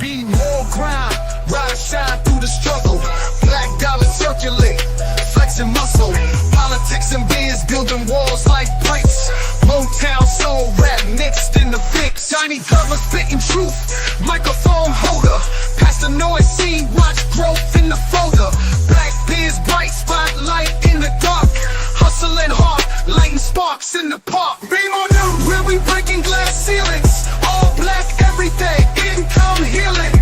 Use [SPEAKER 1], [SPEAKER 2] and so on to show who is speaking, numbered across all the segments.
[SPEAKER 1] Be more grind, rise, shine through the struggle. Black dollar circulate, flexing muscle. Politics and biz building walls like bricks. Motown soul rap mixed in the fix. Tiny cover spitting truth, microphone holder. Past the noise scene, watch growth in the folder. Black biz bright spotlight in the dark. Hustling hard, lighting sparks in the park. Be more new, where we breaking glass ceilings. All black everything, income healing.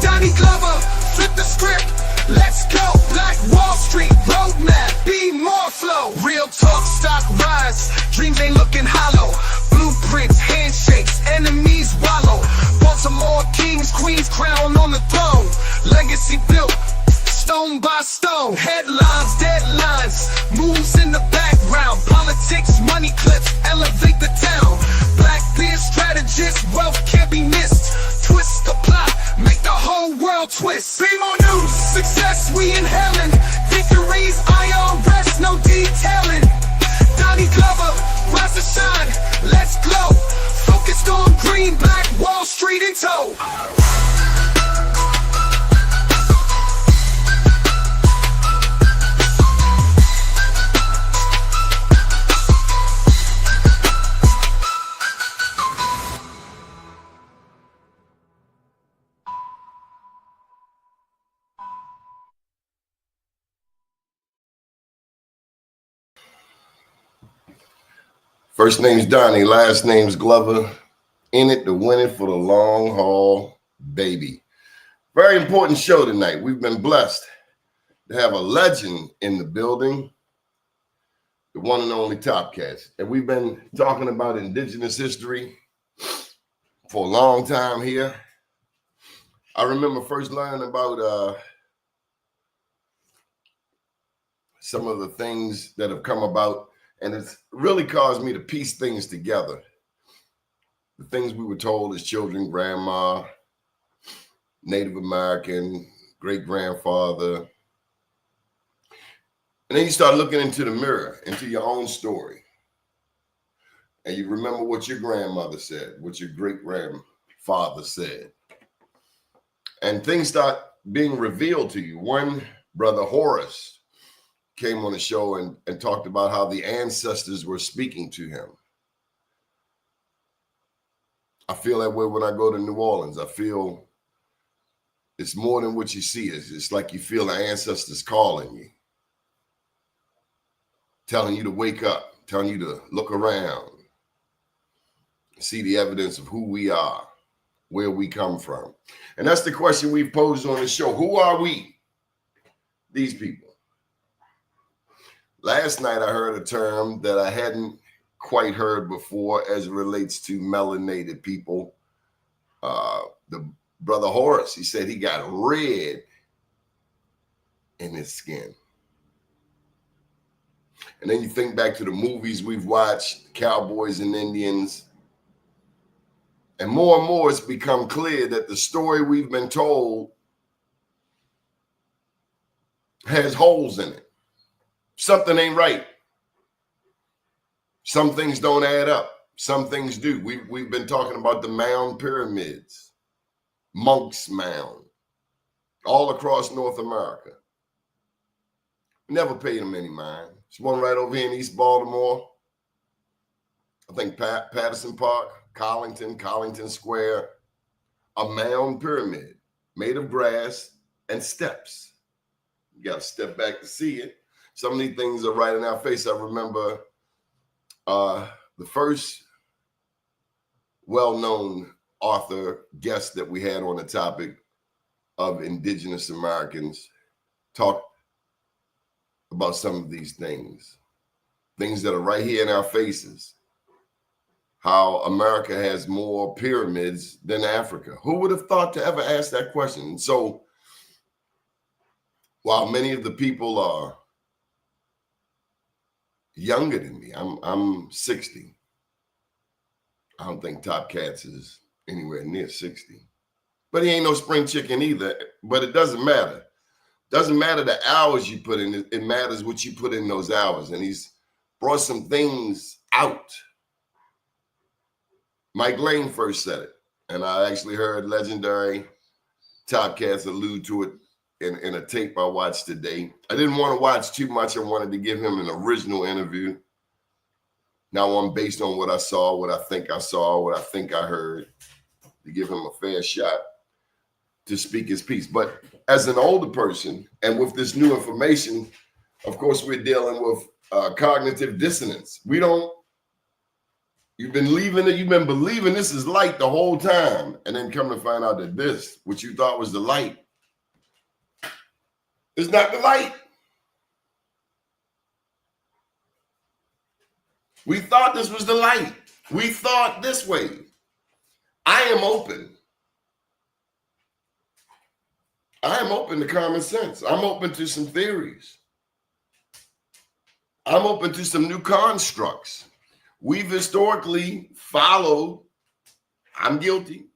[SPEAKER 1] Donnie Glover, flip the script, let's go. Black Wall Street, roadmap, be more flow. Real talk, stock rise, dreams ain't looking hollow. Blueprints, handshakes, enemies wallow. Baltimore kings, queens, crown on the throne. Legacy built, stone by stone. Headlines, deadlines, moves in the background. Politics, money clips, elevate the town. Black beard strategists, wealth can't be missed. Twist the plot, make the whole world twist. Be more news, success we inhaling. Victories, iron rest, no detailing. Donnie Glover, rise to shine, let's glow. Focused on green, black Wall Street in tow.
[SPEAKER 2] First name's Donnie, last name's Glover. In it to win it for the long haul, baby. Very important show tonight. We've been blessed to have a legend in the building, the one and only Topcatz. And we've been talking about indigenous history for a long time here. I remember first learning about some of the things that have come about. And it's really caused me to piece things together. The things we were told as children, grandma, Native American, great-grandfather. And then you start looking into the mirror, into your own story. And you remember what your grandmother said, what your great-grandfather said. And things start being revealed to you. One brother, Horace, came on the show and talked about how the ancestors were speaking to him. I feel that way when I go to New Orleans. I feel it's more than what you see. It's like you feel the ancestors calling you, telling you to wake up, telling you to look around, see the evidence of who we are, where we come from. And that's the question we've posed on the show. Who are we, these people? Last night, I heard a term that I hadn't quite heard before as it relates to melanated people. The brother Horace, he said he got red in his skin. And then you think back to the movies we've watched, Cowboys and Indians. And more it's become clear that the story we've been told has holes in it. Something ain't right. Some things don't add up. Some things do. We've been talking about the mound pyramids, Monk's Mound, all across North America. Never paid them any mind. There's one right over here in East Baltimore. I think Patterson Park, Collington Square, a mound pyramid made of grass and steps. You got to step back to see it. Some of these things are right in our face. I remember the first well-known author guest that we had on the topic of indigenous Americans talked about some of these things that are right here in our faces. How America has more pyramids than Africa. Who would have thought to ever ask that question? So while many of the people are younger than me, I'm 60. I don't think Topcatz is anywhere near 60. But he ain't no spring chicken either. But it doesn't matter. Doesn't matter the hours you put in. It matters what you put in those hours. And he's brought some things out. Mike Lane first said it. And I actually heard Legendary Topcatz allude to it in a tape I watched today. I didn't want to watch too much. I wanted to give him an original interview. Now I'm based on what I saw, what I think I saw, what I think I heard, to give him a fair shot to speak his piece. But as an older person, and with this new information, of course, we're dealing with cognitive dissonance. You've been believing this is light the whole time, and then come to find out that this, what you thought was the light, is not the light. We thought this was the light. We thought this way. I am open. I am open to common sense. I'm open to some theories. I'm open to some new constructs. We've historically followed, I'm guilty,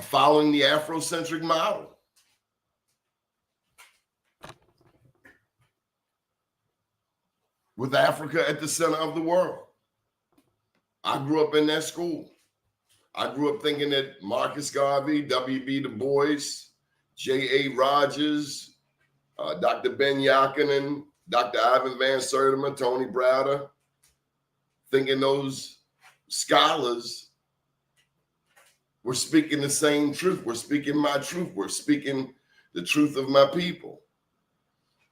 [SPEAKER 2] following the Afrocentric model. With Africa at the center of the world. I grew up in that school. I grew up thinking that Marcus Garvey, W.B. Du Bois, J.A. Rogers, Dr. Ben Yakinen, Dr. Ivan Van Sertima, Tony Browder, thinking those scholars were speaking the same truth. We're speaking my truth. We're speaking the truth of my people.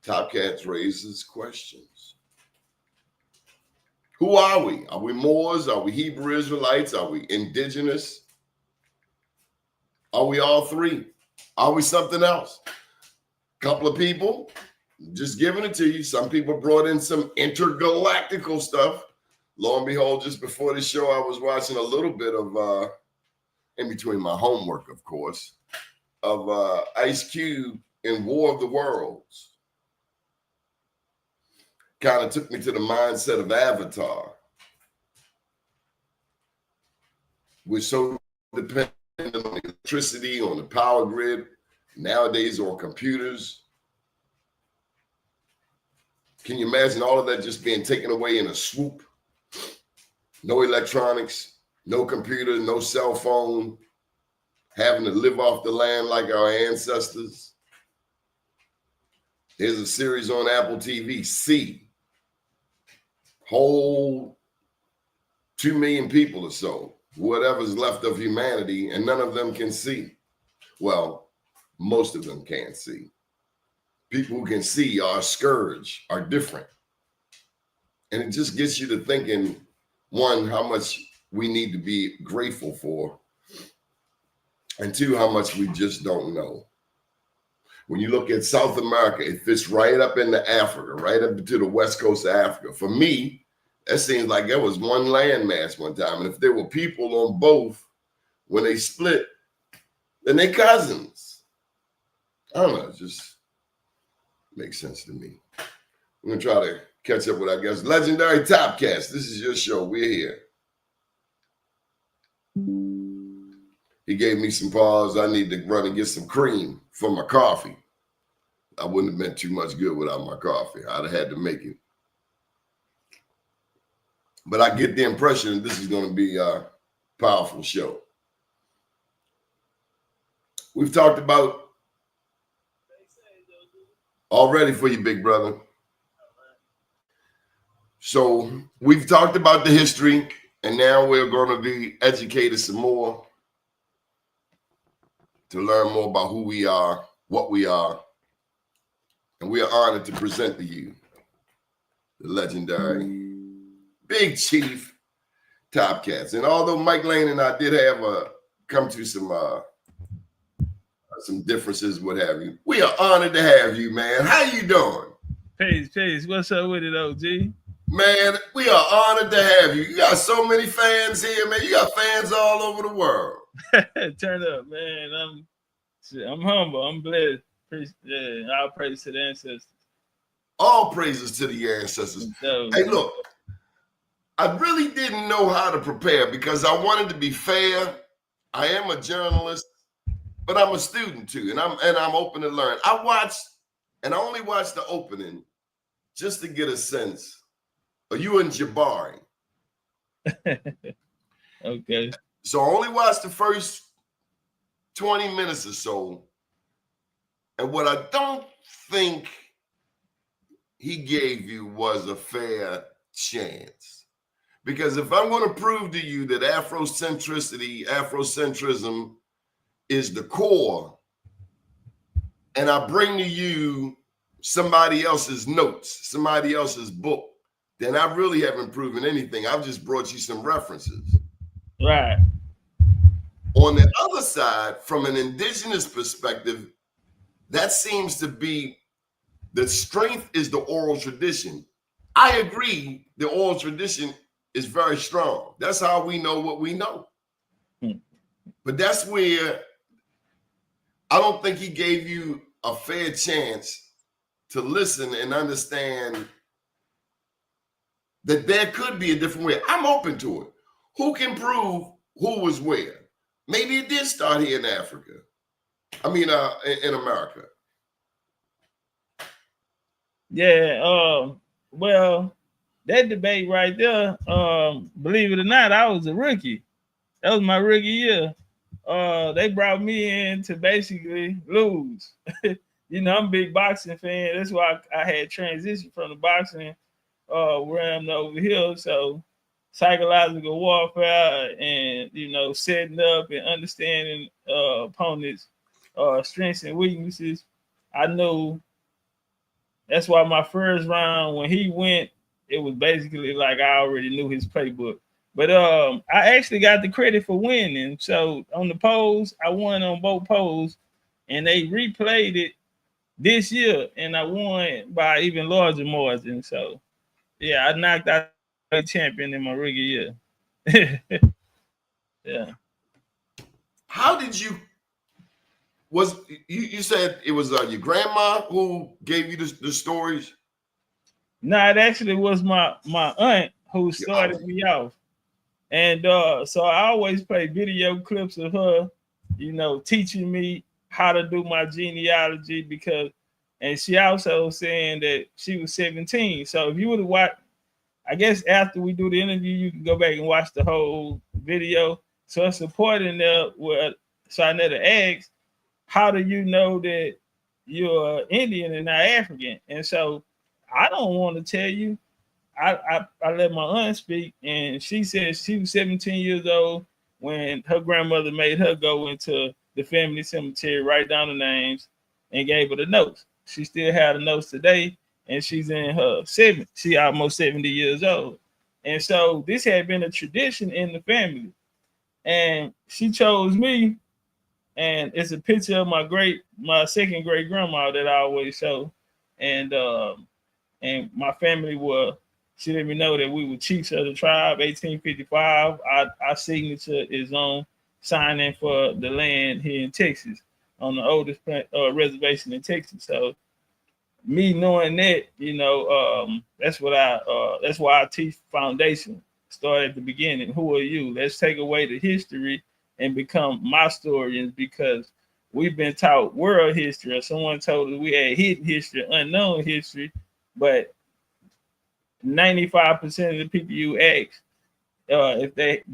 [SPEAKER 2] Topcatz raises questions. Who are we? Are we Moors? Are we Hebrew Israelites? Are we indigenous? Are we all three? Are we something else? Couple of people, just giving it to you. Some people brought in some intergalactical stuff. Lo and behold, just before the show, I was watching a little bit of, in between my homework, of course, of Ice Cube in War of the Worlds. Kind of took me to the mindset of Avatar. We're so dependent on electricity, on the power grid, nowadays on computers. Can you imagine all of that just being taken away in a swoop? No electronics, no computer, no cell phone, having to live off the land like our ancestors. There's a series on Apple TV, C. Whole 2 million people or so, whatever's left of humanity, and none of them can see. Well, most of them can't see. People who can see are a scourge, are different. And it just gets you to thinking, one, how much we need to be grateful for, and two, how much we just don't know. When you look at South America, it fits right up into Africa, right up to the west coast of Africa. For me, that seems like there was one landmass one time. And if there were people on both, when they split, then they cousins. I don't know, it just makes sense to me. I'm going to try to catch up with, I guess, Legendary Topcatz. This is your show. We're here. He gave me some pause. I need to run and get some cream for my coffee. I wouldn't have been too much good without my coffee. I'd have had to make it. But I get the impression this is going to be a powerful show. We've talked about all ready for you, big brother. So we've talked about the history, and now we're going to be educated some more to learn more about who we are, what we are, and we are honored to present to you the legendary Big Chief Topcatz. And although Mike Lane and I did have come to some differences, what have you, we are honored to have you, man. How you doing?
[SPEAKER 3] Peace. What's up with it, OG?
[SPEAKER 2] Man, we are honored to have you. You got so many fans here, man. You got fans all over the world.
[SPEAKER 3] Turn up, man. I'm humble. I'm blessed. Yeah, all praise to the ancestors.
[SPEAKER 2] All praises to the ancestors. Hey, look, I really didn't know how to prepare because I wanted to be fair. I am a journalist, but I'm a student too, and I'm open to learn. I only watched the opening just to get a sense. Are you and Jabari?
[SPEAKER 3] Okay.
[SPEAKER 2] So I only watched the first 20 minutes or so. And what I don't think he gave you was a fair chance. Because if I'm going to prove to you that Afrocentrism is the core, and I bring to you somebody else's notes, somebody else's book, then I really haven't proven anything. I've just brought you some references.
[SPEAKER 3] Right.
[SPEAKER 2] On the other side, from an indigenous perspective, that seems to be the strength is the oral tradition. I agree, the oral tradition is very strong. That's how we know what we know. But that's where I don't think he gave you a fair chance to listen and understand that there could be a different way. I'm open to it. Who can prove who was where? Maybe it did start here in Africa. I mean, in America.
[SPEAKER 3] Yeah. Well, that debate right there. Believe it or not, I was a rookie. That was my rookie year. They brought me in to basically lose. You know, I'm a big boxing fan. That's why I had transitioned from the boxing where I'm over here. So psychological warfare and, you know, setting up and understanding opponents' strengths and weaknesses. I know that's why my first round, when he went, it was basically like I already knew his playbook. But I actually got the credit for winning. So on the polls, I won on both polls, and they replayed it this year, and I won by even larger margin. So yeah, I knocked out the champion in my rookie year. Yeah.
[SPEAKER 2] How did you? Was you said it was your grandma who gave you the stories?
[SPEAKER 3] No, it actually was my aunt who started me off. And so I always play video clips of her, you know, teaching me how to do my genealogy because, and she also saying that she was 17. So if you would have watched, I guess after we do the interview, you can go back and watch the whole video. So it's supporting there where Shanetta asks, how do you know that you're Indian and not African? And so I don't want to tell you. I let my aunt speak, and she said she was 17 years old when her grandmother made her go into the family cemetery, write down the names, and gave her the notes. She still had the notes today, and she's in her 70s. She almost 70 years old. And so this had been a tradition in the family. And she chose me, and it's a picture of my second great grandma that I always show. And my family were, she let me know that we were chiefs of the tribe, 1855. Our signature is on signing for the land here in Texas, on the oldest reservation in Texas. So me knowing that, you know, that's why I teach foundation. Start at the beginning. Who are you? Let's take away the history and become my historians, because we've been taught world history. Or someone told us we had hidden history, unknown history, but 95% of the people you ask if they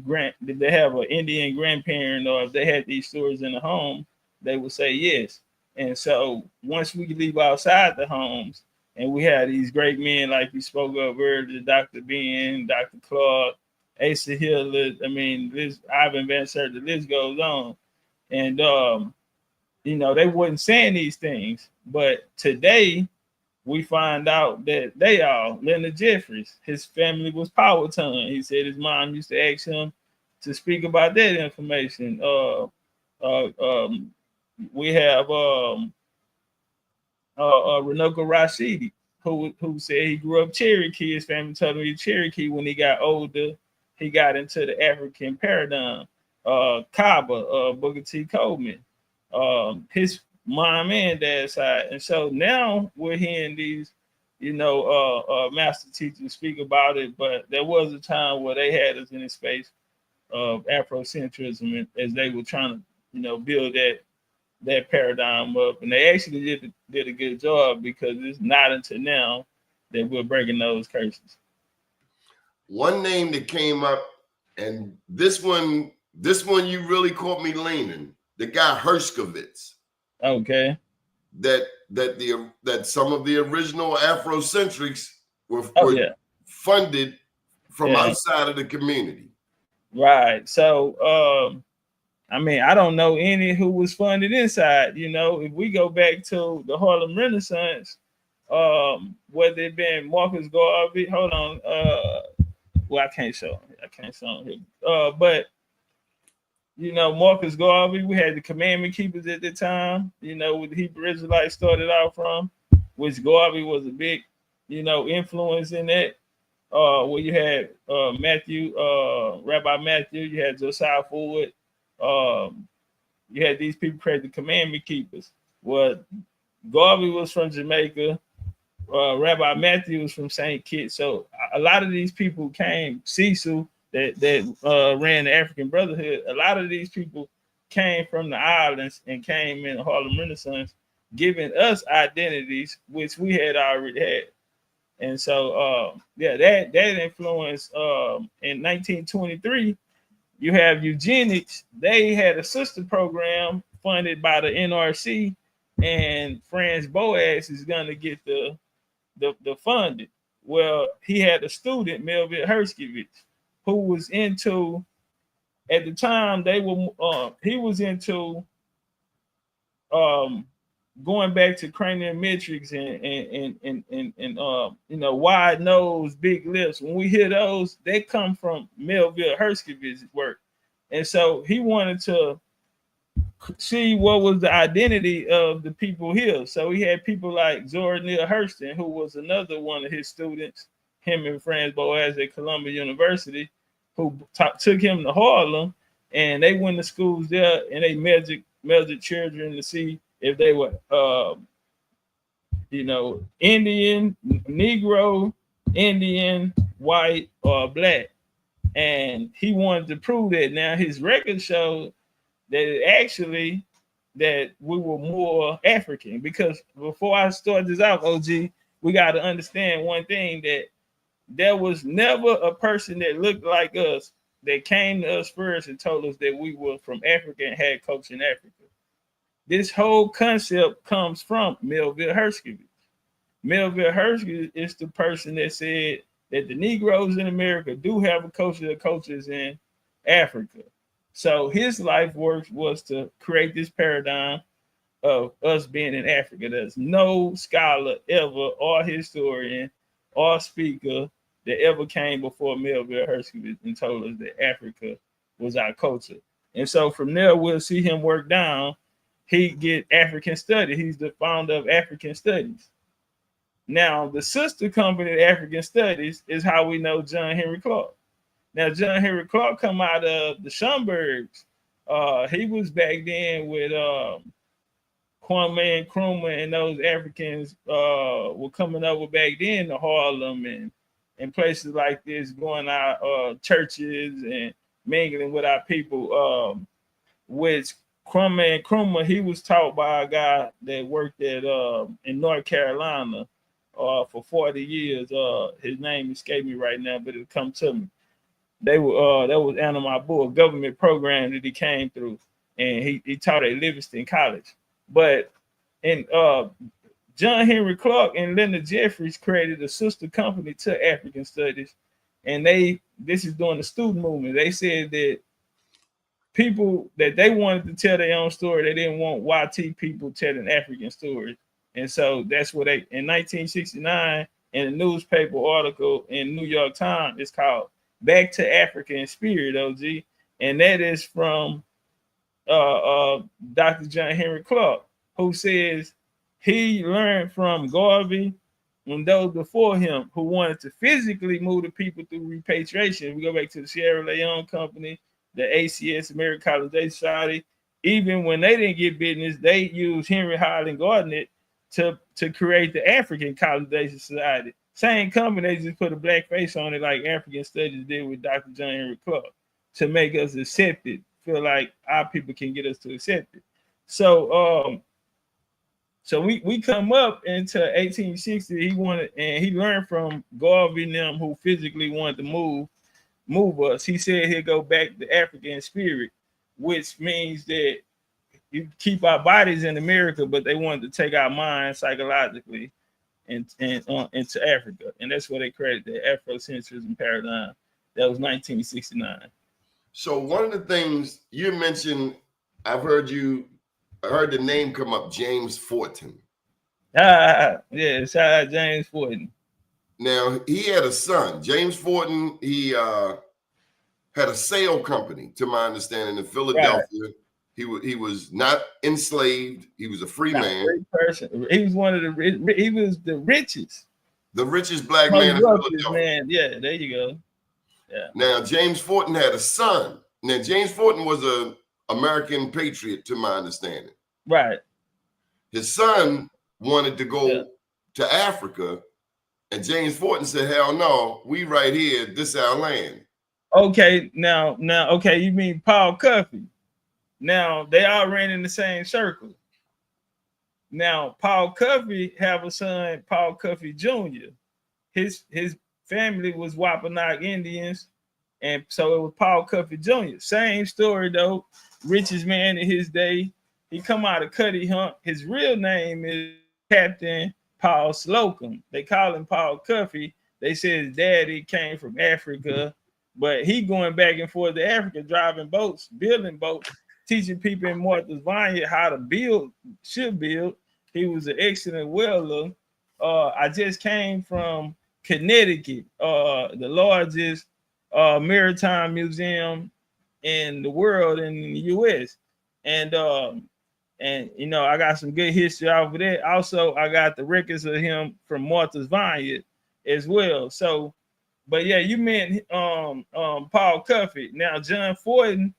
[SPEAKER 3] have an Indian grandparent, or if they had these stories in the home, they would say yes. And so once we leave outside the homes and we have these great men like you spoke of earlier, Dr. Ben, Dr. Clark, Asa Hill, I mean, Ivan Van Serter, the list goes on. And you know, they wasn't saying these things, but today we find out that they are Leonard Jeffries. His family was Powhatan. He said his mom used to ask him to speak about that information. We have Runoko Rashidi, who said he grew up Cherokee. His family told him he was Cherokee. When he got older, he got into the African paradigm. Kaba, Booker T. Coleman, his mom and dad's side. And so now we're hearing these, you know, master teachers speak about it, but there was a time where they had us in a space of Afrocentrism as they were trying to, you know, build that paradigm up. And they actually did a good job, because it's not until now that we're breaking those curses.
[SPEAKER 2] One name that came up And this one you really caught me leaning. The guy Herskovitz.
[SPEAKER 3] Okay.
[SPEAKER 2] That some of the original Afrocentrics were
[SPEAKER 3] Yeah.
[SPEAKER 2] funded from
[SPEAKER 3] Yeah.
[SPEAKER 2] outside of the community.
[SPEAKER 3] Right. So I mean, I don't know any who was funded inside. You know, if we go back to the Harlem Renaissance, whether it been Marcus Garvey, hold on, well, I can't show him here. But you know, Marcus Garvey, we had the commandment keepers at the time, you know, with the Hebrew Israelites started out from, which Garvey was a big, you know, influence in that. Where you had Matthew, Rabbi Matthew, you had Josiah Ford, you had these people create the commandment keepers. Well, Garvey was from Jamaica, Rabbi Matthew was from St. Kitts. So a lot of these people came, Cecil, that ran the African Brotherhood, a lot of these people came from the islands and came in the Harlem Renaissance, giving us identities which we had already had. And so that influence in 1923, you have eugenics. They had a sister program funded by the NRC, and Franz Boas is gonna get the funding. Well, he had a student, Melville Herskovitz, who was into, at the time they were he was into going back to craniometrics and you know, wide nose, big lips. When we hear those, they come from Melville Herskovitz's work. And so he wanted to see what was the identity of the people here. So he had people like Zora Neale Hurston, who was another one of his students, him and Franz Boas at Columbia University, who took him to Harlem, and they went to schools there and they measured children to see if they were, you know, Indian, Negro, Indian, white, or black. And he wanted to prove that. Now his record showed that that we were more African, because before I start this out, OG, we got to understand one thing, that there was never a person that looked like us that came to us first and told us that we were from Africa and had culture in Africa. This whole concept comes from Melville Herskovitz. Melville Herskovitz is the person that said that the Negroes in America do have a culture that cultures in Africa. So his life work was to create this paradigm of us being in Africa. There's no scholar ever, or historian, or speaker that ever came before Melville Herskovitz and told us that Africa was our culture. And so from there, we'll see him work down. He get African Studies. He's the founder of African Studies. Now, the sister company of African Studies is how we know John Henry Clark. Now, John Henry Clark come out of the Schomburgs. He was back then with Kwame Nkrumah, and those Africans were coming over back then to Harlem and places like this, going out churches and mingling with our people. Which Kwame Nkrumah, he was taught by a guy that worked at in North Carolina for 40 years. His name escaped me right now, but it'll come to me. They were that was Anna, a government program that he came through, and he taught at Livingston College. But in John Henry Clark and Linda Jeffries created a sister company to African Studies, and this is during the student movement. They said that people that they wanted to tell their own story, they didn't want YT people telling African stories, and so that's what they in 1969 in a newspaper article in New York Times. It's called Back to Africa in Spirit, OG, and that is from Dr. John Henry Clark, who says he learned from Garvey and those before him who wanted to physically move the people through repatriation. We go back to the Sierra Leone Company, the ACS, American Colonization Society. Even when they didn't get business, they used Henry Highland Gardner to create the African Colonization Society. Same company, they just put a black face on it, like African Studies did with Dr. John Henry Clark, to make us accept it, feel like our people can get us to accept it. So we come up into 1860. He learned from Garvey and them, who physically wanted to move move us. He said he'll go back to Africa in spirit, which means that you keep our bodies in America, but they wanted to take our minds psychologically and into Africa, and that's where they created the Afrocentrism paradigm. That was 1969.
[SPEAKER 2] So one of the things you mentioned, I heard the name come up, James Fortin.
[SPEAKER 3] Yeah, shout out James Fortin.
[SPEAKER 2] Now he had a son, James Fortin. He had a sale company, to my understanding, in Philadelphia. Right. He was not enslaved. He was a free man.
[SPEAKER 3] Great person. He was one of the he was the richest
[SPEAKER 2] black man in Philadelphia.
[SPEAKER 3] Man. Yeah, there you go. Yeah.
[SPEAKER 2] Now James Fortin had a son. Now James Fortin was an American patriot, to my understanding.
[SPEAKER 3] Right.
[SPEAKER 2] His son wanted to go to Africa, and James Fortin said, "Hell no, we right here. This our land."
[SPEAKER 3] Okay, now, okay, you mean Paul Cuffey? Now they all ran in the same circle. Now Paul Cuffey have a son, Paul Cuffey Jr. His family was Wampanoag Indians, and so it was Paul Cuffey Jr. Same story though, richest man in his day. He come out of Cuddy Hunt. His real name is Captain Paul Slocum. They call him Paul Cuffey. They said his daddy came from Africa, but he going back and forth to Africa, driving boats, building boats, teaching people in Martha's Vineyard how to build, should build. He was an excellent welder. I just came from Connecticut, the largest maritime museum in the world in the U.S. And you know, I got some good history over there. Also, I got the records of him from Martha's Vineyard as well. So, but yeah, you meant Paul Cuffey. Now, James Fortin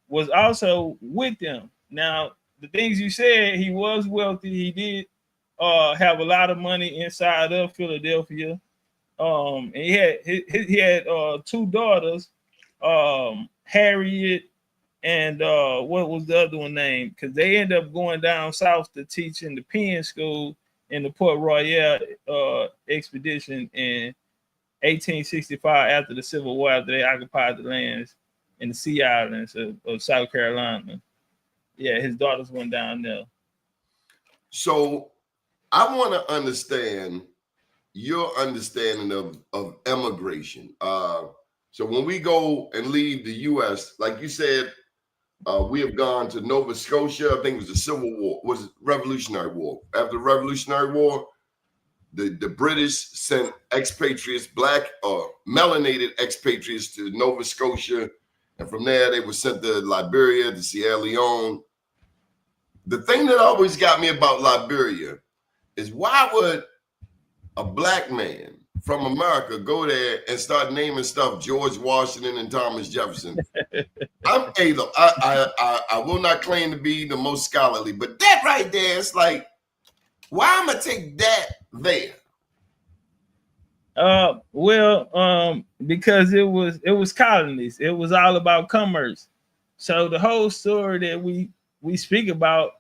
[SPEAKER 3] was also with them. Now, the things you said, he was wealthy. He did have a lot of money inside of Philadelphia. And he had two daughters, Harriet and what was the other one named? Because they ended up going down south to teach in the Penn School in the Port Royal expedition in 1865 after the Civil War, after they occupied the lands in the Sea Islands of South Carolina. Yeah, his daughters went down there.
[SPEAKER 2] So I want to understand your understanding of immigration. So when we go and leave the U.S., like you said, we have gone to Nova Scotia. I think it was the Civil War, was it Revolutionary War. After the Revolutionary War, the British sent expatriates, black or melanated expatriates to Nova Scotia. And from there, they were sent to Liberia, to Sierra Leone. The thing that always got me about Liberia is, why would a black man from America go there and start naming stuff George Washington and Thomas Jefferson? I will not claim to be the most scholarly, but that right there, it's like, why am I take that there?
[SPEAKER 3] Because it was colonies. It was all about commerce. So the whole story that we speak about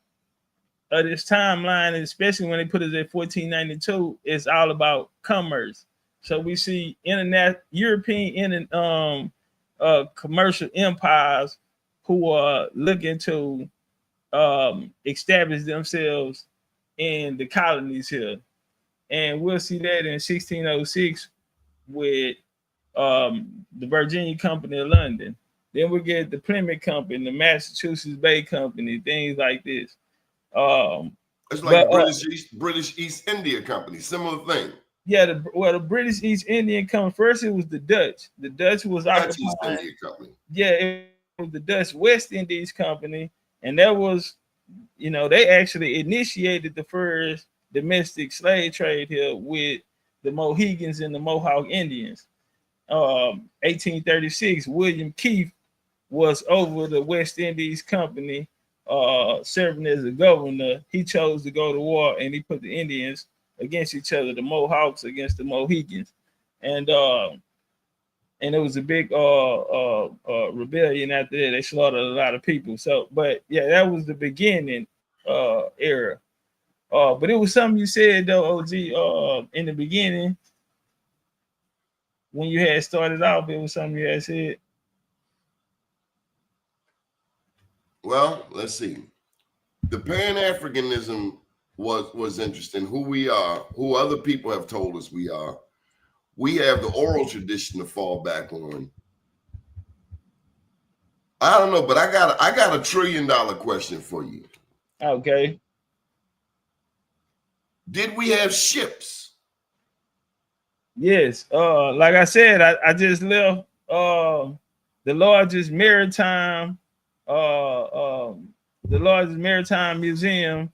[SPEAKER 3] this timeline, especially when they put it at 1492, is all about commerce. So we see European commercial empires who are looking to establish themselves in the colonies here. And we'll see that in 1606 with the Virginia Company of London. Then we get the Plymouth Company, the Massachusetts Bay Company, things like this.
[SPEAKER 2] It's like British East India Company, similar thing.
[SPEAKER 3] Yeah, the British East Indian Company. First, it was the Dutch. The Dutch was
[SPEAKER 2] Dutch East India Company.
[SPEAKER 3] Yeah, it was the Dutch West Indies Company, and that was, you know, they actually initiated the first domestic slave trade here with the Mohegans and the Mohawk Indians. 1836, William Keith was over the West Indies Company, serving as a governor. He chose to go to war, and he put the Indians against each other, the Mohawks against the Mohegans, and it was a big rebellion after that. They slaughtered a lot of people. So, but yeah, that was the beginning era. But it was something you said though, OG, in the beginning. when you had started off, it was something you had said.
[SPEAKER 2] Well, let's see. The Pan-Africanism was interesting. Who we are, who other people have told us we are. We have the oral tradition to fall back on. I don't know, but I got a $1 trillion question for you.
[SPEAKER 3] Okay.
[SPEAKER 2] Did we have ships?
[SPEAKER 3] Yes. Like I said, I just left the largest maritime museum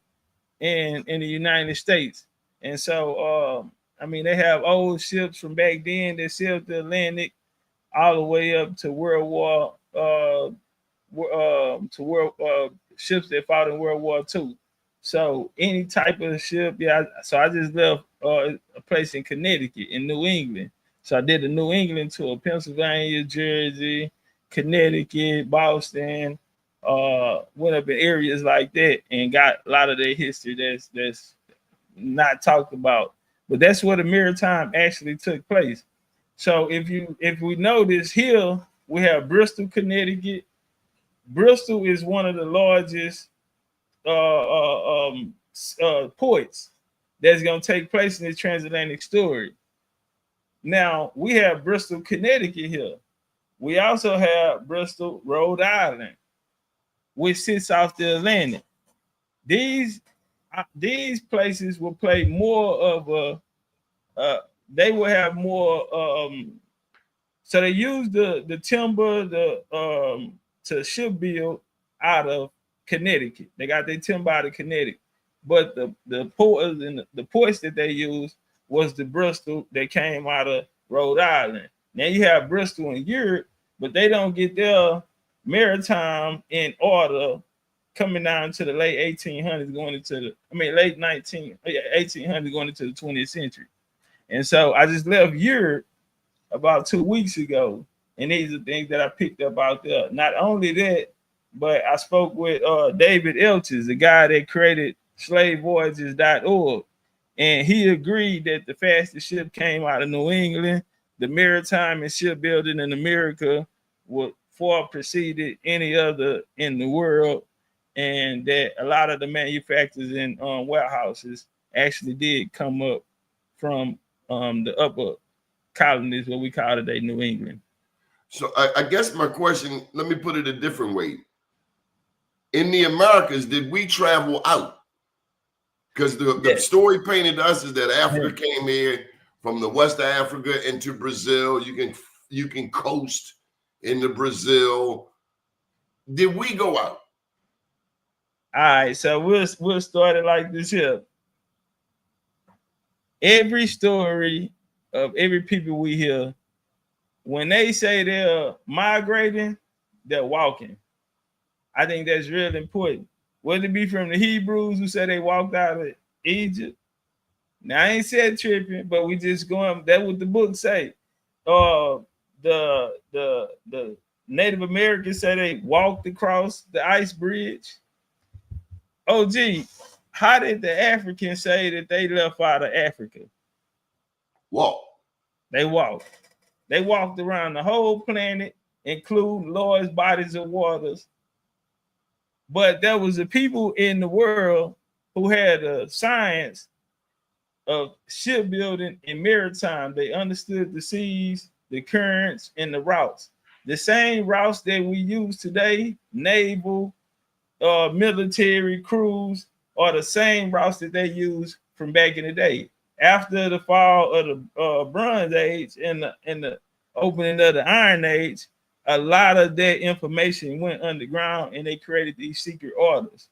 [SPEAKER 3] in the United States. And so I mean, they have old ships from back then that sailed the Atlantic all the way up to World War ships that fought in World War II. So any type of ship, yeah. So I just left a place in Connecticut, in New England. So I did a New England tour, Pennsylvania, Jersey, Connecticut, Boston. Went up in areas like that and got a lot of their history that's not talked about. But that's where the maritime actually took place. So if we notice here, we have Bristol, Connecticut. Bristol is one of the largest ports that's going to take place in this transatlantic story. Now we have Bristol, Connecticut here. We also have Bristol, Rhode Island, which sits off the Atlantic. These places will play more of they will have more so they use the timber to ship build out of Connecticut. They got their timber out of Connecticut, but the ports that they used was the Bristol that came out of Rhode Island. Now you have Bristol in Europe, but they don't get their maritime in order coming down to the late 1800s, going into late 1800s, going into the 20th century. And so I just left Europe about 2 weeks ago, and these are things that I picked up out there. Not only that, but I spoke with David Elches, the guy that created slavevoyages.org, and he agreed that the fastest ship came out of New England. The maritime and shipbuilding in America would far preceded any other in the world, and that a lot of the manufacturers and warehouses actually did come up from the upper colonies, what we call today New England.
[SPEAKER 2] So I guess my question, let me put it a different way. In the Americas, did we travel out? Because the story painted to us is that Africa came here from the West of Africa into Brazil. You can coast into Brazil. Did we go out?
[SPEAKER 3] All right, so we'll start it like this here. Every story of every people we hear, when they say they're migrating, they're walking. I think that's really important. Whether it be from the Hebrews who said they walked out of Egypt. Now I ain't said tripping, but we just going. That's what the book say. The Native Americans say they walked across the ice bridge. Oh, gee, how did the Africans say that they left out of Africa?
[SPEAKER 2] Walk.
[SPEAKER 3] They walked. They walked around the whole planet, including large bodies of waters. But there was a people in the world who had a science of shipbuilding and maritime. They understood the seas, the currents, and the routes. The same routes that we use today, naval, military, cruise, are the same routes that they used from back in the day. After the fall of the Bronze Age and the opening of the Iron Age, a lot of that information went underground, and they created these secret orders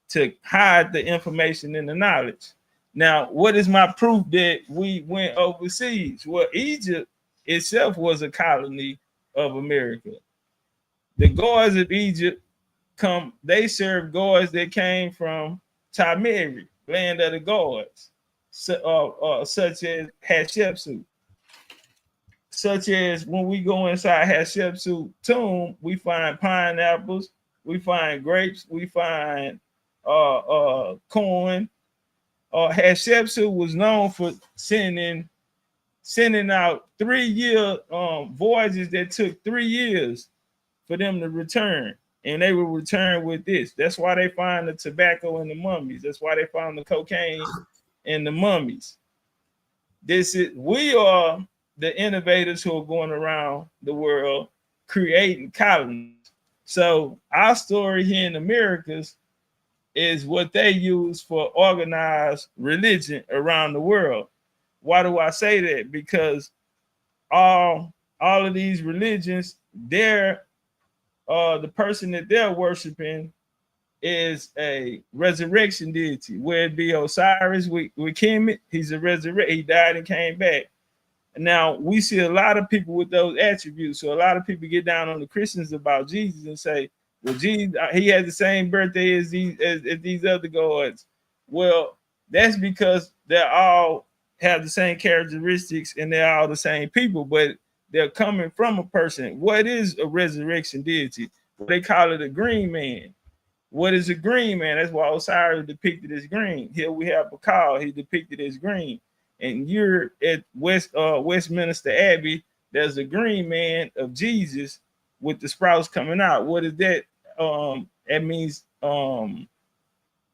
[SPEAKER 3] to hide the information and the knowledge. Now, what is my proof that we went overseas? Well, Egypt itself was a colony of America. The gods of Egypt they served gods that came from Tameri, land of the gods, such as Hatshepsut. Such as when we go inside Hatshepsut tomb, we find pineapples, we find grapes, we find corn. Hatshepsut was known for sending sending out 3-year voyages that took 3 years for them to return. And they will return with this. That's why they find the tobacco in the mummies. That's why they found the cocaine in the mummies. We are the innovators who are going around the world creating colonies. So our story here in Americas is what they use for organized religion around the world. Why do I say that? Because all of these religions, they're the person that they're worshiping is a resurrection deity, where it be Osiris with Kemet. He's a resurrect. He died and came back. Now we see a lot of people with those attributes. So a lot of people get down on the Christians about Jesus and say, "Well, Jesus, he has the same birthday as these other gods." Well, that's because they all have the same characteristics and they're all the same people, but they're coming from a person. What is a resurrection deity? Well, they call it a green man. What is a green man? That's why Osiris depicted as green. Here we have Bacall, he depicted as green. And you're at Westminster Abbey, there's a green man of Jesus with the sprouts coming out. What is that? That means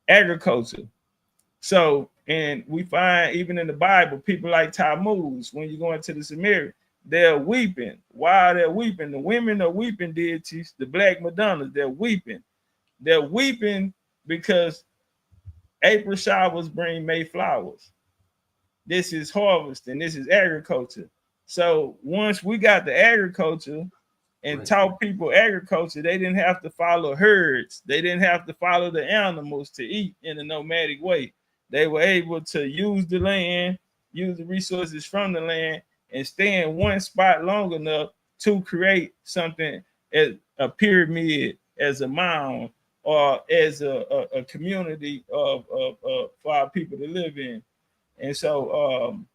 [SPEAKER 3] agriculture. So, and we find even in the Bible, people like Tammuz, when you go into the Sumerian, they're weeping. Why they're weeping? The women are weeping deities, the Black Madonnas, they're weeping. They're weeping because April showers bring May flowers. This is harvest and this is agriculture. So once we got the agriculture and taught people agriculture, they didn't have to follow herds. They didn't have to follow the animals to eat in a nomadic way. They were able to use the land, use the resources from the land, and stay in one spot long enough to create something as a pyramid, as a mound, or as a community of for our people to live in. And so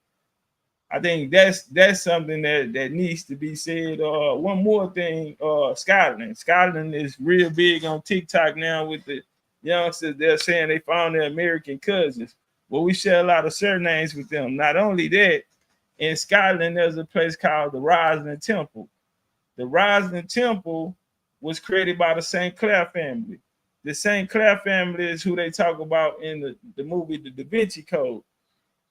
[SPEAKER 3] I think that's something that needs to be said. One more thing, Scotland. Scotland is real big on TikTok now with the youngsters. They're saying they found their American cousins. Well, we share a lot of surnames with them. Not only that, in Scotland, there's a place called the Rising Temple. The Rising Temple was created by the St. Clair family. The St. Clair family is who they talk about in the movie The Da Vinci Code.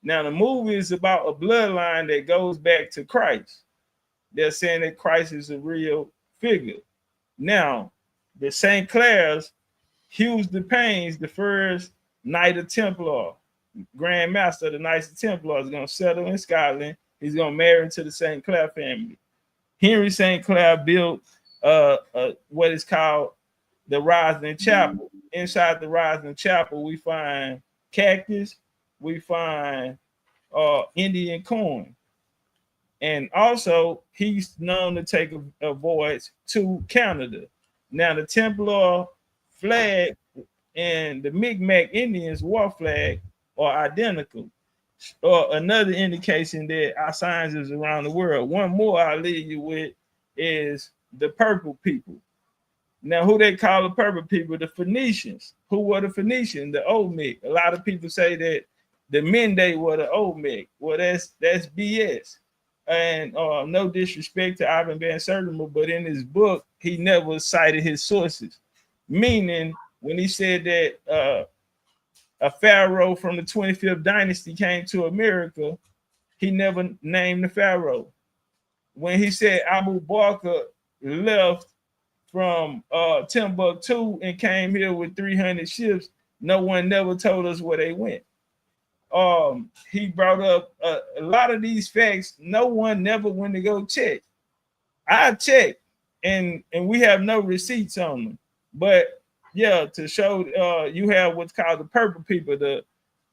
[SPEAKER 3] Now, the movie is about a bloodline that goes back to Christ. They're saying that Christ is a real figure. Now, the St. Clairs, Hughes de Payne's, the first Knight of Templar, Grand Master of the Knights of Templar, is going to settle in Scotland. He's going to marry into the St. Clair family. Henry St. Clair built what is called the Rising Chapel. Inside the Rising Chapel, we find cactus, we find Indian corn. And also, he's known to take a voyage to Canada. Now, the Templar flag and the Mi'kmaq Indians' war flag are identical. Another indication that our signs is around the world. One more I'll leave you with is the purple people. Now, who they call the purple people? The Phoenicians. Who were the Phoenicians? The Olmec. A lot of people say that the Mende were the Olmec. Well, that's BS. And no disrespect to Ivan Van Sertima, but in his book, he never cited his sources. Meaning, when he said that a pharaoh from the 25th dynasty came to America, he never named the pharaoh. When he said Abu Bakr left from Timbuktu and came here with 300 ships, no one never told us where they went. He brought up a lot of these facts. No one never went to go check. I checked, and we have no receipts on them. But yeah, to show you have what's called the purple people.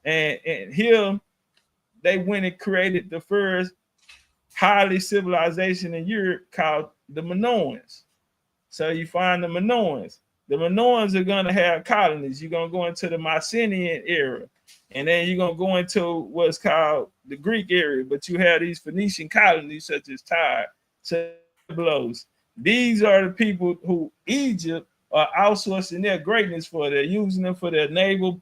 [SPEAKER 3] And here they went and created the first highly civilization in Europe called the Minoans. So you find the Minoans. The Minoans are going to have colonies. You're going to go into the Mycenaean era. And then you're going to go into what's called the Greek area. But you have these Phoenician colonies such as Tyre, Blows. These are the people who Egypt are outsourcing their greatness for. They're using them for their naval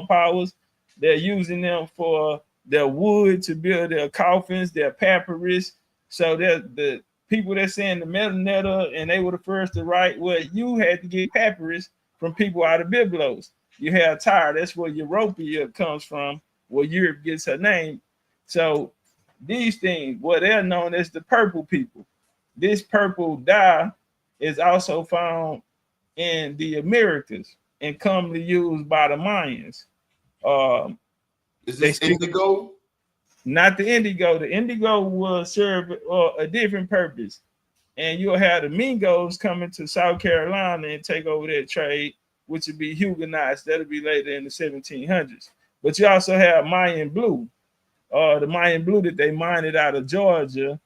[SPEAKER 3] powers. They're using them for their wood to build their coffins, their papyrus. So the people that saying the metal netter and they were the first to write, well, you had to get papyrus from people out of Byblos. You have Tyre, that's where Europea comes from, where Europe gets her name. So these things, well, they're known as the purple people. This purple dye is also found in the Americas and commonly used by the Mayans.
[SPEAKER 2] Is this indigo?
[SPEAKER 3] Not the indigo. The indigo will serve a different purpose. And you'll have the Mingos coming to South Carolina and take over that trade, which would be Huguenots. That'll be later in the 1700s. But you also have Mayan blue. The Mayan blue that they mined out of Georgia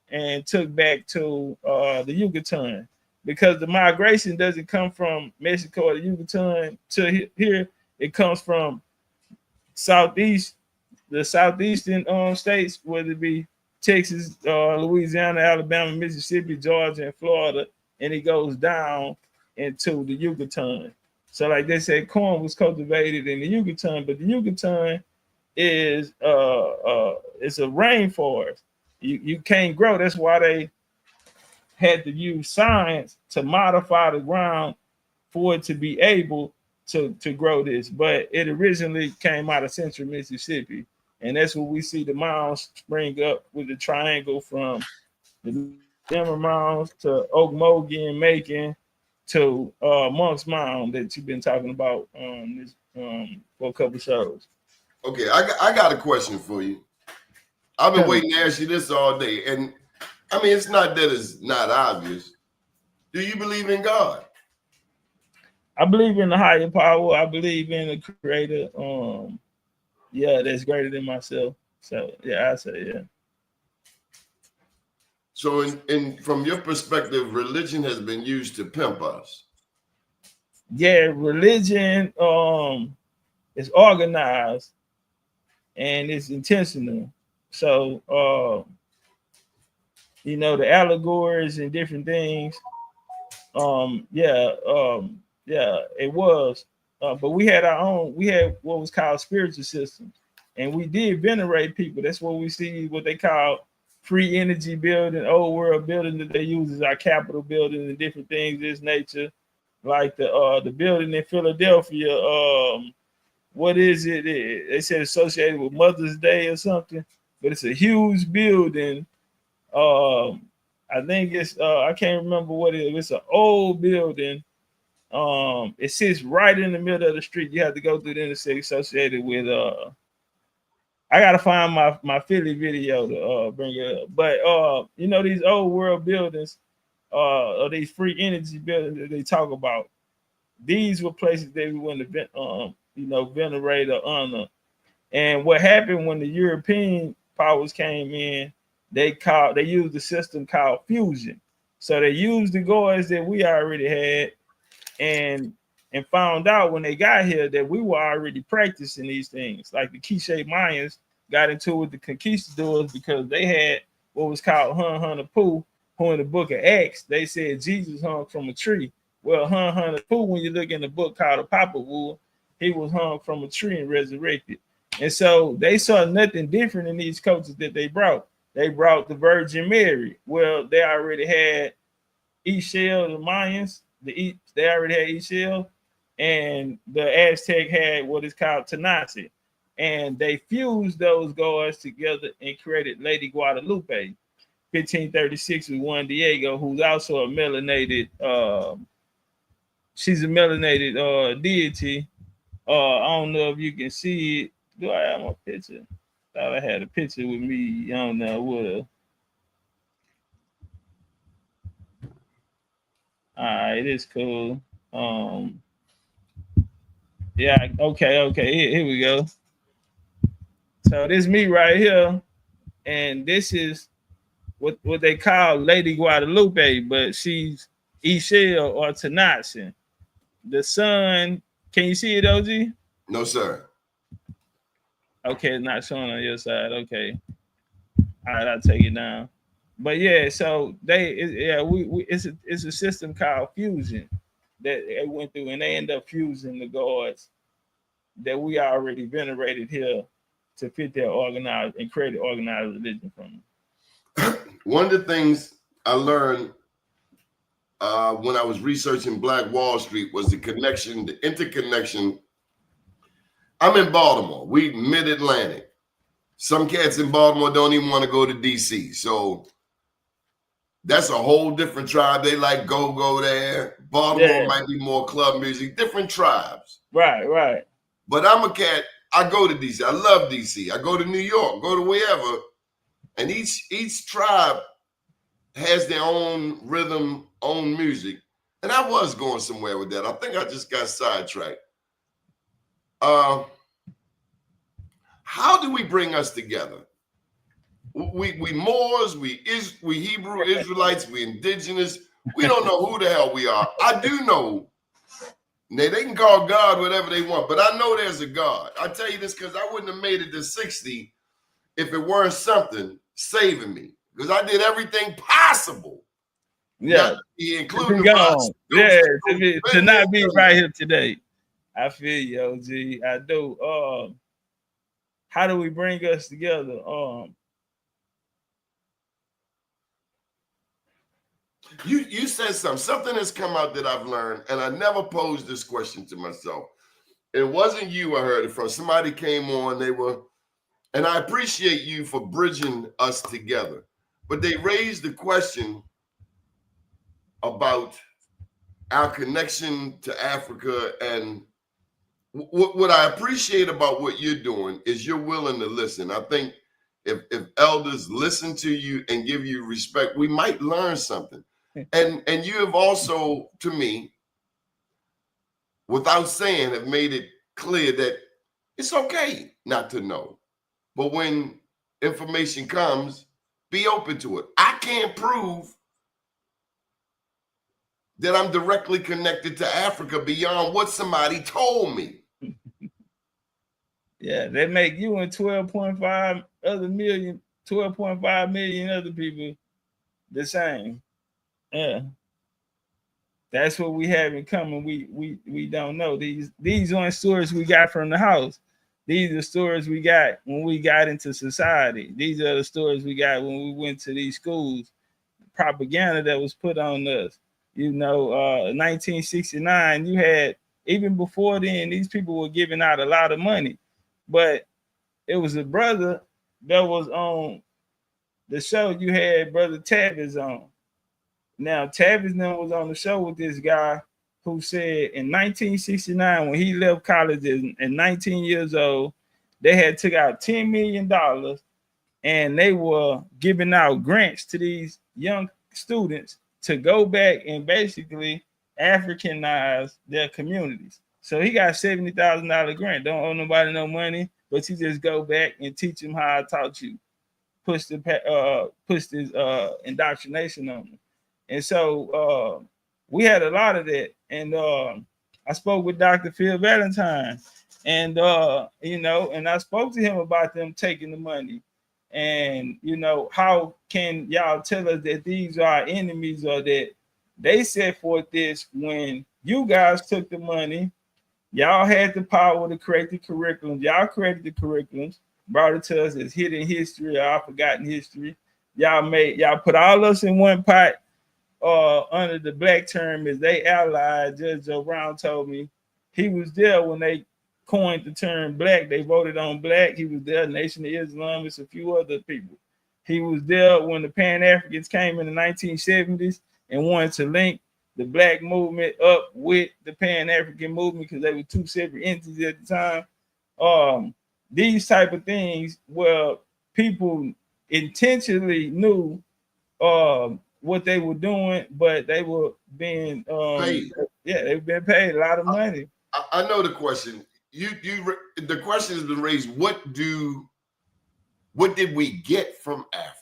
[SPEAKER 3] and took back to the Yucatan, because the migration doesn't come from Mexico or the Yucatan to here. It comes from the southeastern states, whether it be Texas, Louisiana, Alabama, Mississippi, Georgia, and Florida, and it goes down into the Yucatan. So like they said, corn was cultivated in the Yucatan, but the Yucatan is it's a rainforest. You can't grow. That's why they had to use science to modify the ground for it to be able to grow this. But it originally came out of central Mississippi, and that's where we see the mounds spring up with the triangle from the Denver Mounds to Okmulgee and Macon to Monk's Mound that you've been talking about for a couple shows.
[SPEAKER 2] Okay, I got a question for you. I've been waiting to ask you this all day, and I mean, it's not that it's not obvious. Do you believe in God?
[SPEAKER 3] I believe in the higher power. I believe in the creator. That's greater than myself. So yeah, I say yeah.
[SPEAKER 2] So in from your perspective, religion has been used to pimp us.
[SPEAKER 3] Yeah, religion is organized and it's intentional. So the allegories and different things. It was. But we had what was called spiritual systems, and we did venerate people. That's what we see, what they call free energy building, old world building that they use as our capital building and different things of this nature. Like the building in Philadelphia, what is it? They said associated with Mother's Day or something, but it's a huge building. I think it's I can't remember what it is. It's an old building. It sits right in the middle of the street. You have to go through the intersect associated with I gotta find my Philly video to bring it up. But these old world buildings, or these free energy buildings that they talk about, these were places that we wanted to venerate or honor. And what happened when the European powers came in, they used the system called fusion. So they used the gods that we already had and found out when they got here that we were already practicing these things. Like the Quiche Mayans got into it with the conquistadors because they had what was called Hun Pu, who in the book of Acts, they said Jesus hung from a tree. Well, Hun Pu, when you look in the book called the Papa Wool, he was hung from a tree and resurrected. And so they saw nothing different in these cultures that they brought. They brought the Virgin Mary. Well, they already had Ixchel, the Mayans. They already had Ixchel, and the Aztec had what is called Tenassi. And they fused those gods together and created Lady Guadalupe. 1536 with Juan Diego, who's also a melanated, she's a melanated deity. I don't know if you can see it. Do I have my picture? Thought I had a picture with me. I don't know what. All right, it's cool. Okay. Here we go. So this is me right here, and this is what they call Lady Guadalupe, but she's Ixchel or Tenassi. The sun, can you see it, OG?
[SPEAKER 2] No, sir.
[SPEAKER 3] Okay, it's not showing on your side. Okay. All right, I'll take it down. But yeah, so it's a system called fusion that they went through, and they end up fusing the gods that we already venerated here to fit their organized and create an organized religion from them.
[SPEAKER 2] One of the things I learned when I was researching Black Wall Street was the connection, the interconnection. I'm in Baltimore. We mid-Atlantic. Some cats in Baltimore don't even want to go to DC. So that's a whole different tribe. They like go there. Baltimore might be more club music, different tribes.
[SPEAKER 3] Right.
[SPEAKER 2] But I'm a cat. I go to DC. I love DC. I go to New York, go to wherever. And each tribe has their own rhythm, own music. And I was going somewhere with that. I think I just got sidetracked. How do we bring us together? We Moors, we Hebrew Israelites, we indigenous. We don't know who the hell we are. I do know. Now, they can call God whatever they want, but I know there's a God. I tell you this because I wouldn't have made it to 60 if it weren't something saving me. Because I did everything possible.
[SPEAKER 3] Yeah.
[SPEAKER 2] Including
[SPEAKER 3] to not be right here today. I feel you, OG. I do. How do we bring us together?
[SPEAKER 2] You said something has come out that I've learned, and I never posed this question to myself. It wasn't you I heard it from. Somebody came on, and I appreciate you for bridging us together. But they raised the question about our connection to Africa, and what I appreciate about what you're doing is you're willing to listen. I think if elders listen to you and give you respect, we might learn something. And you have also, to me, without saying, have made it clear that it's okay not to know. But when information comes, be open to it. I can't prove that I'm directly connected to Africa beyond what somebody told me.
[SPEAKER 3] Yeah, they make you and 12.5 million other people the same. Yeah. That's what we have in common. We don't know. These aren't stories we got from the house. These are stories we got when we got into society. These are the stories we got when we went to these schools. Propaganda that was put on us. 1969, you had, even before then, these people were giving out a lot of money. But it was a brother that was on the show. You had Brother Tavis on. Now, Tavis was on the show with this guy who said in 1969, when he left college at 19 years old, they had took out $10 million and they were giving out grants to these young students to go back and basically Africanize their communities. So he got $70,000 grant. Don't owe nobody no money, but you just go back and teach them how I taught you. Push this indoctrination on them. And so we had a lot of that. And I spoke with Dr. Phil Valentine, and and I spoke to him about them taking the money. And how can y'all tell us that these are our enemies, or that they set forth this when you guys took the money? Y'all had the power to create the curriculums. Y'all created the curriculums, brought it to us as hidden history or our forgotten history. Y'all put all us in one pot under the black term as they allied. Judge Joe Brown told me he was there when they coined the term black. They voted on black. He was there. Nation of Islam, it's a few other people. He was there when the Pan-Africans came in the 1970s and wanted to link the black movement up with the Pan-African movement because they were two separate entities at the time. These type of things where people intentionally knew what they were doing, but they were being
[SPEAKER 2] paid.
[SPEAKER 3] Yeah, they've been paid a lot of money.
[SPEAKER 2] I know the question. The question has been raised. What did we get from Africa?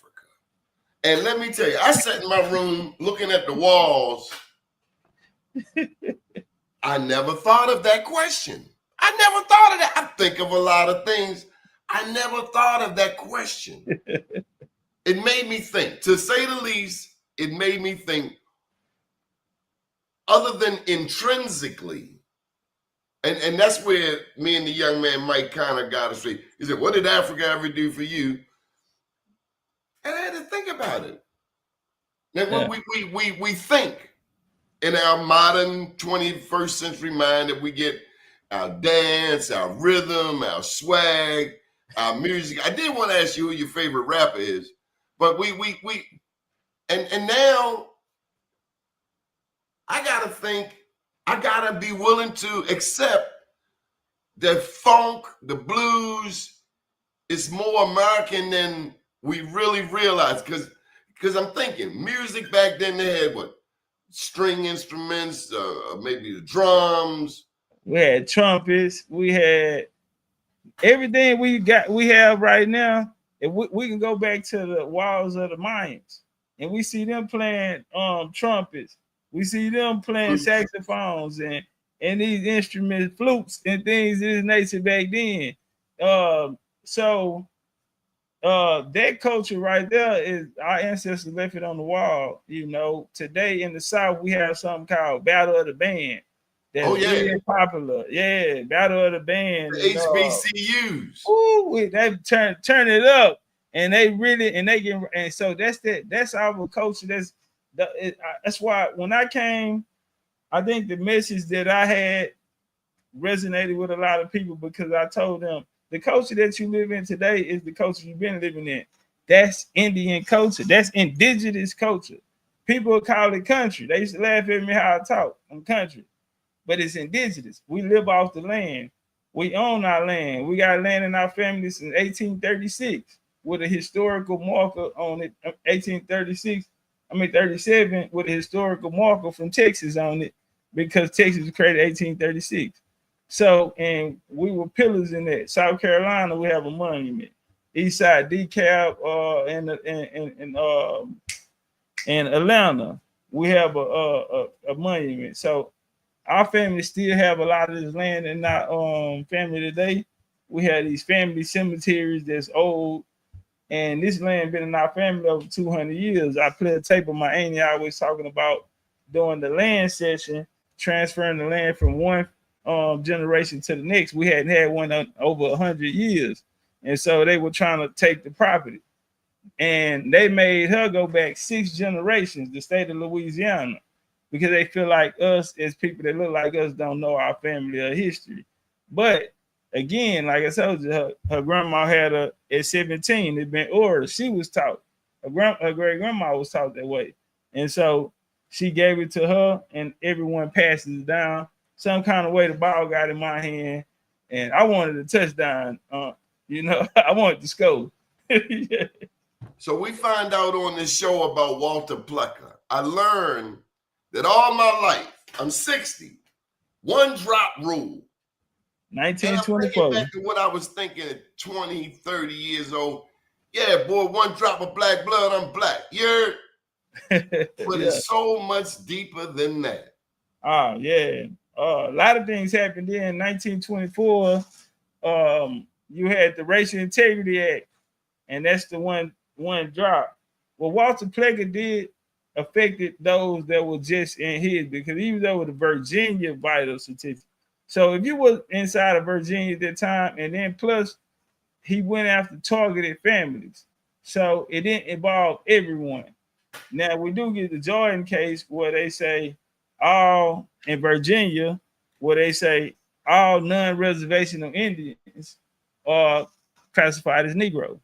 [SPEAKER 2] And let me tell you, I sat in my room looking at the walls. I never thought of that question. I never thought of that. I think of a lot of things. I never thought of that question. It made me think, to say the least. It made me think, other than intrinsically, And that's where me and the young man Mike kind of got us straight. He said, "What did Africa ever do for you?" And I had to think about it. Now we think in our modern 21st century mind that we get our dance, our rhythm, our swag, our music. I did want to ask you who your favorite rapper is, but we and now I gotta think, I gotta be willing to accept that funk, the blues, is more American than we really realize. Because I'm thinking music back then, they had what? String instruments, maybe the drums.
[SPEAKER 3] We had trumpets. We had everything we have right now. If we can go back to the walls of the Mayans and we see them playing trumpets, we see them playing saxophones and these instruments, flutes and things of this nature back then. So that culture right there is our ancestors left it on the wall. You know, today in the South we have something called Battle of the Band. That's really popular. Yeah, Battle of the Band.
[SPEAKER 2] HBCUs.
[SPEAKER 3] They turn it up, and they really and so that's our culture. That's why when I came, I think the message that I had resonated with a lot of people because I told them the culture that you live in today is the culture you've been living in. That's Indian culture. That's indigenous culture. People call it country. They used to laugh at me how I talk. I'm country. But it's indigenous. We live off the land. We own our land. We got land in our family since 1836 with a historical marker on it. 37 with a historical marker from Texas on it because Texas was created 1836. So, and we were pillars in that. South Carolina, we have a monument. East Side DeKalb, in Atlanta, we have a monument. So our family still have a lot of this land in our family today. We have these family cemeteries that's old, and this land been in our family over 200 years. I play a tape of my auntie always talking about doing the land session, transferring the land from one generation to the next. We hadn't had one over 100 years, and so they were trying to take the property, and they made her go back 6 generations, the state of Louisiana, because they feel like us as people that look like us don't know our family or history. But again, like I told you, her grandma had her at 17. It's been ordered. She was taught. Her great grandma was taught that way, and so she gave it to her, and everyone passes it down. Some kind of way the ball got in my hand, and I wanted a touchdown. I wanted to score. Yeah.
[SPEAKER 2] So we find out on this show about Walter Plecker. I learned that all my life, I'm 60, one drop rule.
[SPEAKER 3] 1924.
[SPEAKER 2] Back to what I was thinking at 20, 30 years old. Yeah, boy, one drop of black blood, I'm black. You're, but it's so much deeper than that.
[SPEAKER 3] Oh, yeah. A lot of things happened there in 1924. You had the Racial Integrity Act, and that's the one drop. What Walter Plecker did affected those that were just in his, because he was over the Virginia vital certificate. So if you were inside of Virginia at that time, and then plus he went after targeted families. So it didn't involve everyone. Now we do get the Jordan case where they say all in Virginia, where they say all non-reservational Indians are classified as Negro.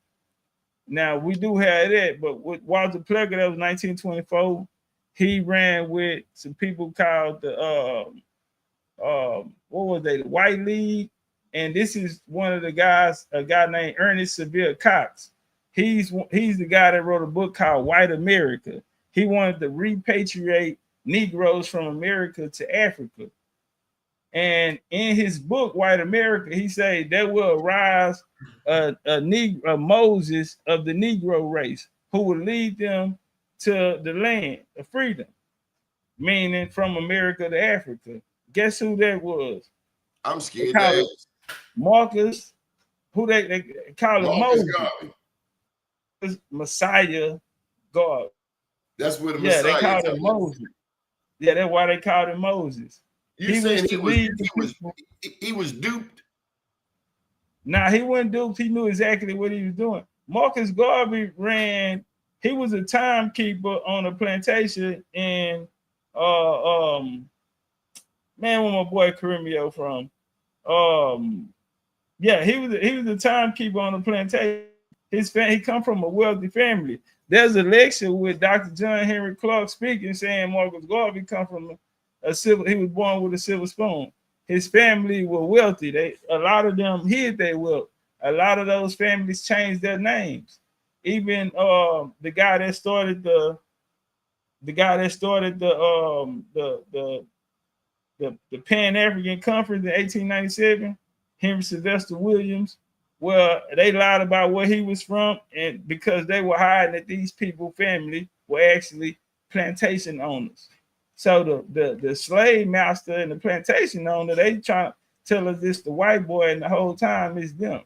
[SPEAKER 3] Now we do have that, but with Walter Plecker, that was 1924. He ran with some people called the what was they? The White League, and this is one of the guys, a guy named Ernest Seville Cox. He's the guy that wrote a book called White America. He wanted to repatriate Negroes from America to Africa. And in his book, White America, he said there will arise a Moses of the Negro race who will lead them to the land of freedom, meaning from America to Africa. Guess who that was?
[SPEAKER 2] I'm scared to ask.
[SPEAKER 3] Marcus, who they call him Moses. Messiah God.
[SPEAKER 2] That's where the Messiah.
[SPEAKER 3] They called him Moses. Yeah, that's why they called him Moses.
[SPEAKER 2] You saying he was duped?
[SPEAKER 3] Nah, he wasn't duped. He knew exactly what he was doing. Marcus Garvey ran. He was a timekeeper on a plantation in man, where my boy Carimio from? Yeah, he was a timekeeper on a plantation. He come from a wealthy family. There's a lecture with Dr. John Henry Clark speaking, saying Marcus Garvey come from he was born with a silver spoon. His family were wealthy. A lot of them hid their wealth. A lot of those families changed their names. Even the guy that started the Pan African Conference in 1897, Henry Sylvester Williams. Well, they lied about where he was from, and because they were hiding that these people family were actually plantation owners. So the slave master and the plantation owner, they trying to tell us this the white boy, and the whole time it's them.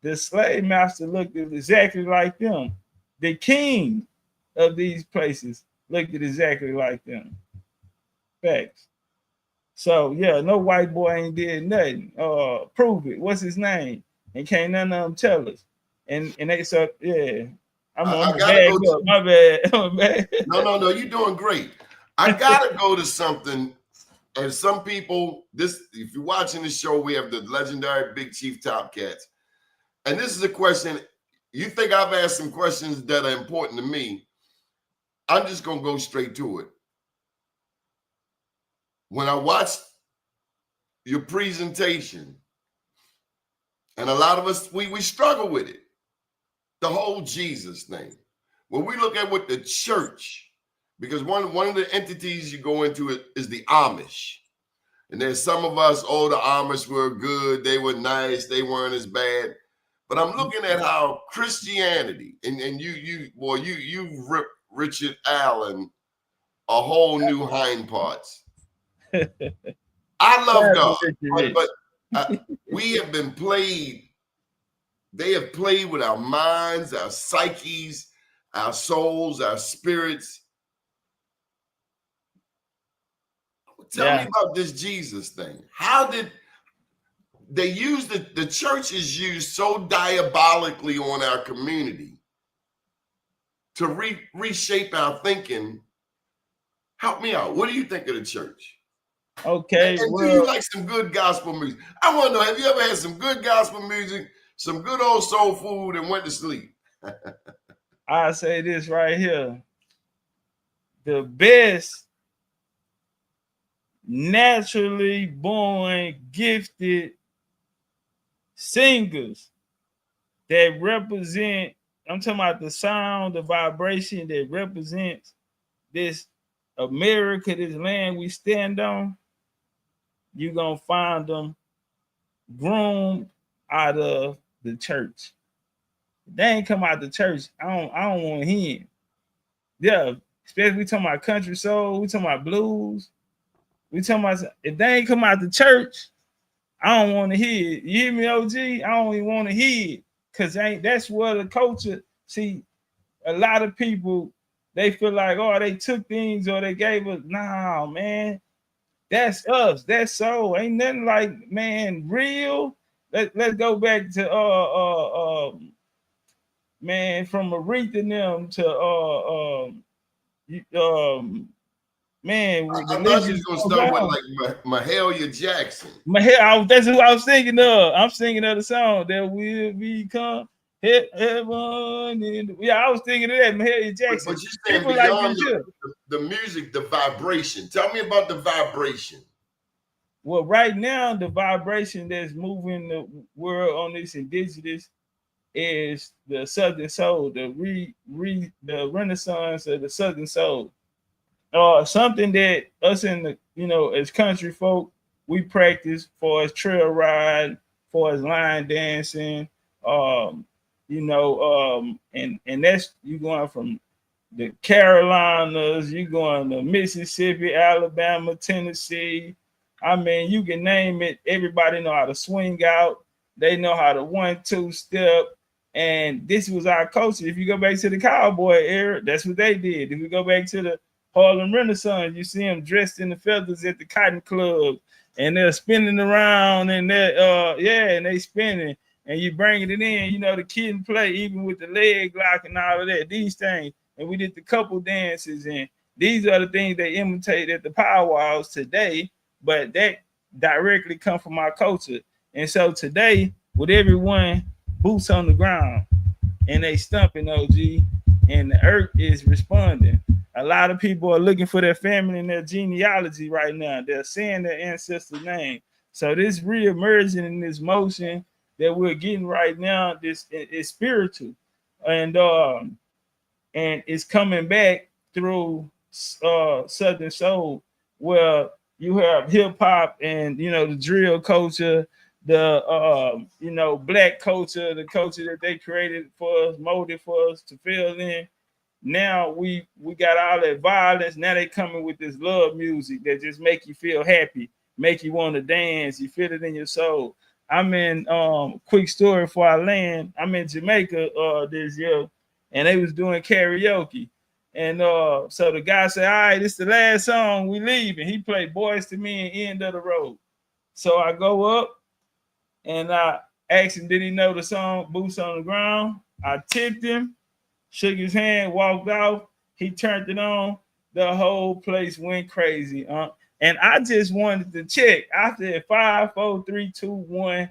[SPEAKER 3] The slave master looked exactly like them. The king of these places looked exactly like them. Facts. So yeah, no white boy ain't did nothing. Prove it. What's his name? And can't none of them tell us. And they so yeah. I'm bad. My bad. I'm bad.
[SPEAKER 2] No, you're doing great. I gotta go to something. And some people, if you're watching the show, we have the legendary Big Chief Topcatz. And this is a question. You think I've asked some questions that are important to me? I'm just gonna go straight to it. When I watched your presentation, and a lot of us, we struggle with it, the whole Jesus thing. When we look at what the church, because one of the entities you go into is the Amish. And there's some of us, the Amish were good, they were nice, they weren't as bad. But I'm looking at how Christianity, and you ripped Richard Allen a whole new hind parts. I love God, but we have been played. They have played with our minds, our psyches, our souls, our spirits. Tell me about this Jesus thing. How did they use the church is used so diabolically on our community to reshape our thinking? Help me out. What do you think of the church?
[SPEAKER 3] Okay.
[SPEAKER 2] And do you like some good gospel music? I want to know, have you ever had some good gospel music, some good old soul food, and went to sleep?
[SPEAKER 3] I say this right here. The best naturally born, gifted singers that represent, I'm talking about the sound, the vibration that represents this America, this land we stand on. You're gonna find them groomed out of the church. If they ain't come out the church, I don't want to hear it. Yeah, especially we talking about country soul, we talking about blues, we talking about, if they ain't come out the church, I don't want to hear it. You hear me, OG? I don't even want to hear it. Cause that's where the culture, see, a lot of people, they feel like, oh, they took things or they gave us. Nah, man. That's us. That's soul. Ain't nothing like, man, real. Let's go back to man, from Aretha and them to man.
[SPEAKER 2] I thought you was gonna start with like Mahalia Jackson.
[SPEAKER 3] That's who I was thinking of. I'm singing of the song that will become heaven. Yeah, I was thinking of that, Mahalia Jackson.
[SPEAKER 2] But you're saying beyond the music, the vibration. Tell me about the vibration.
[SPEAKER 3] Well, right now, the vibration that's moving the world on this indigenous is the Southern soul, the renaissance of the Southern soul. Something that us in the, as country folk, we practice for as trail ride, for as line dancing, and that's, you going from the Carolinas, you going to Mississippi, Alabama, Tennessee. I mean, you can name it. Everybody know how to swing out. They know how to 1-2 step. And this was our culture. If you go back to the cowboy era, that's what they did. If we go back to the Harlem Renaissance. You see them dressed in the feathers at the Cotton Club, and they're spinning around, and they're and they spinning, and you bringing it in. You know, the kid and play even with the leg lock and all of that. These things, and we did the couple dances, and these are the things they imitate at the powwows today. But that directly come from our culture, and so today with everyone boots on the ground and they stumping OG, and the earth is responding. A lot of people are looking for their family and their genealogy right now. They're saying their ancestor's name. So this re-emerging in this motion that we're getting right now, this is spiritual, and it's coming back through Southern soul, where you have hip hop and the drill culture, the black culture, the culture that they created for us, molded for us to fill in. Now we got all that violence. Now they coming with this love music that just make you feel happy, make you want to dance. You feel it in your soul. I'm in quick story for our land. I'm in Jamaica this year, and they was doing karaoke. And so the guy said, all right, this is the last song, we leaving. He played Boys to Me and End of the Road. So I go up and I asked him, did he know the song Boots on the Ground? I tipped him, shook his hand, walked off. He turned it on. The whole place went crazy. And I just wanted to check. I said 5, 4, 3, 2, 1.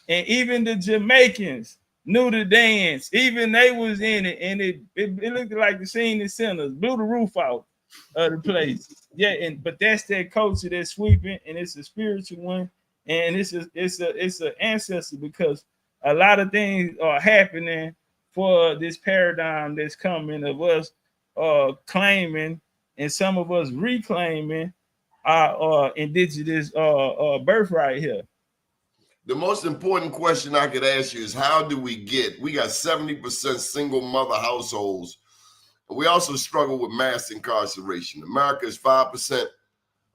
[SPEAKER 3] And even the Jamaicans knew the dance. Even they was in it. And it looked like the scene in Sinners. Blew the roof out of the place. Yeah, but that's that culture that's sweeping, and it's a spiritual one. And it's an ancestor, because a lot of things are happening for this paradigm that's coming of us claiming, and some of us reclaiming our indigenous birthright here.
[SPEAKER 2] The most important question I could ask you is, how do we got 70% single mother households. We also struggle with mass incarceration. America is 5%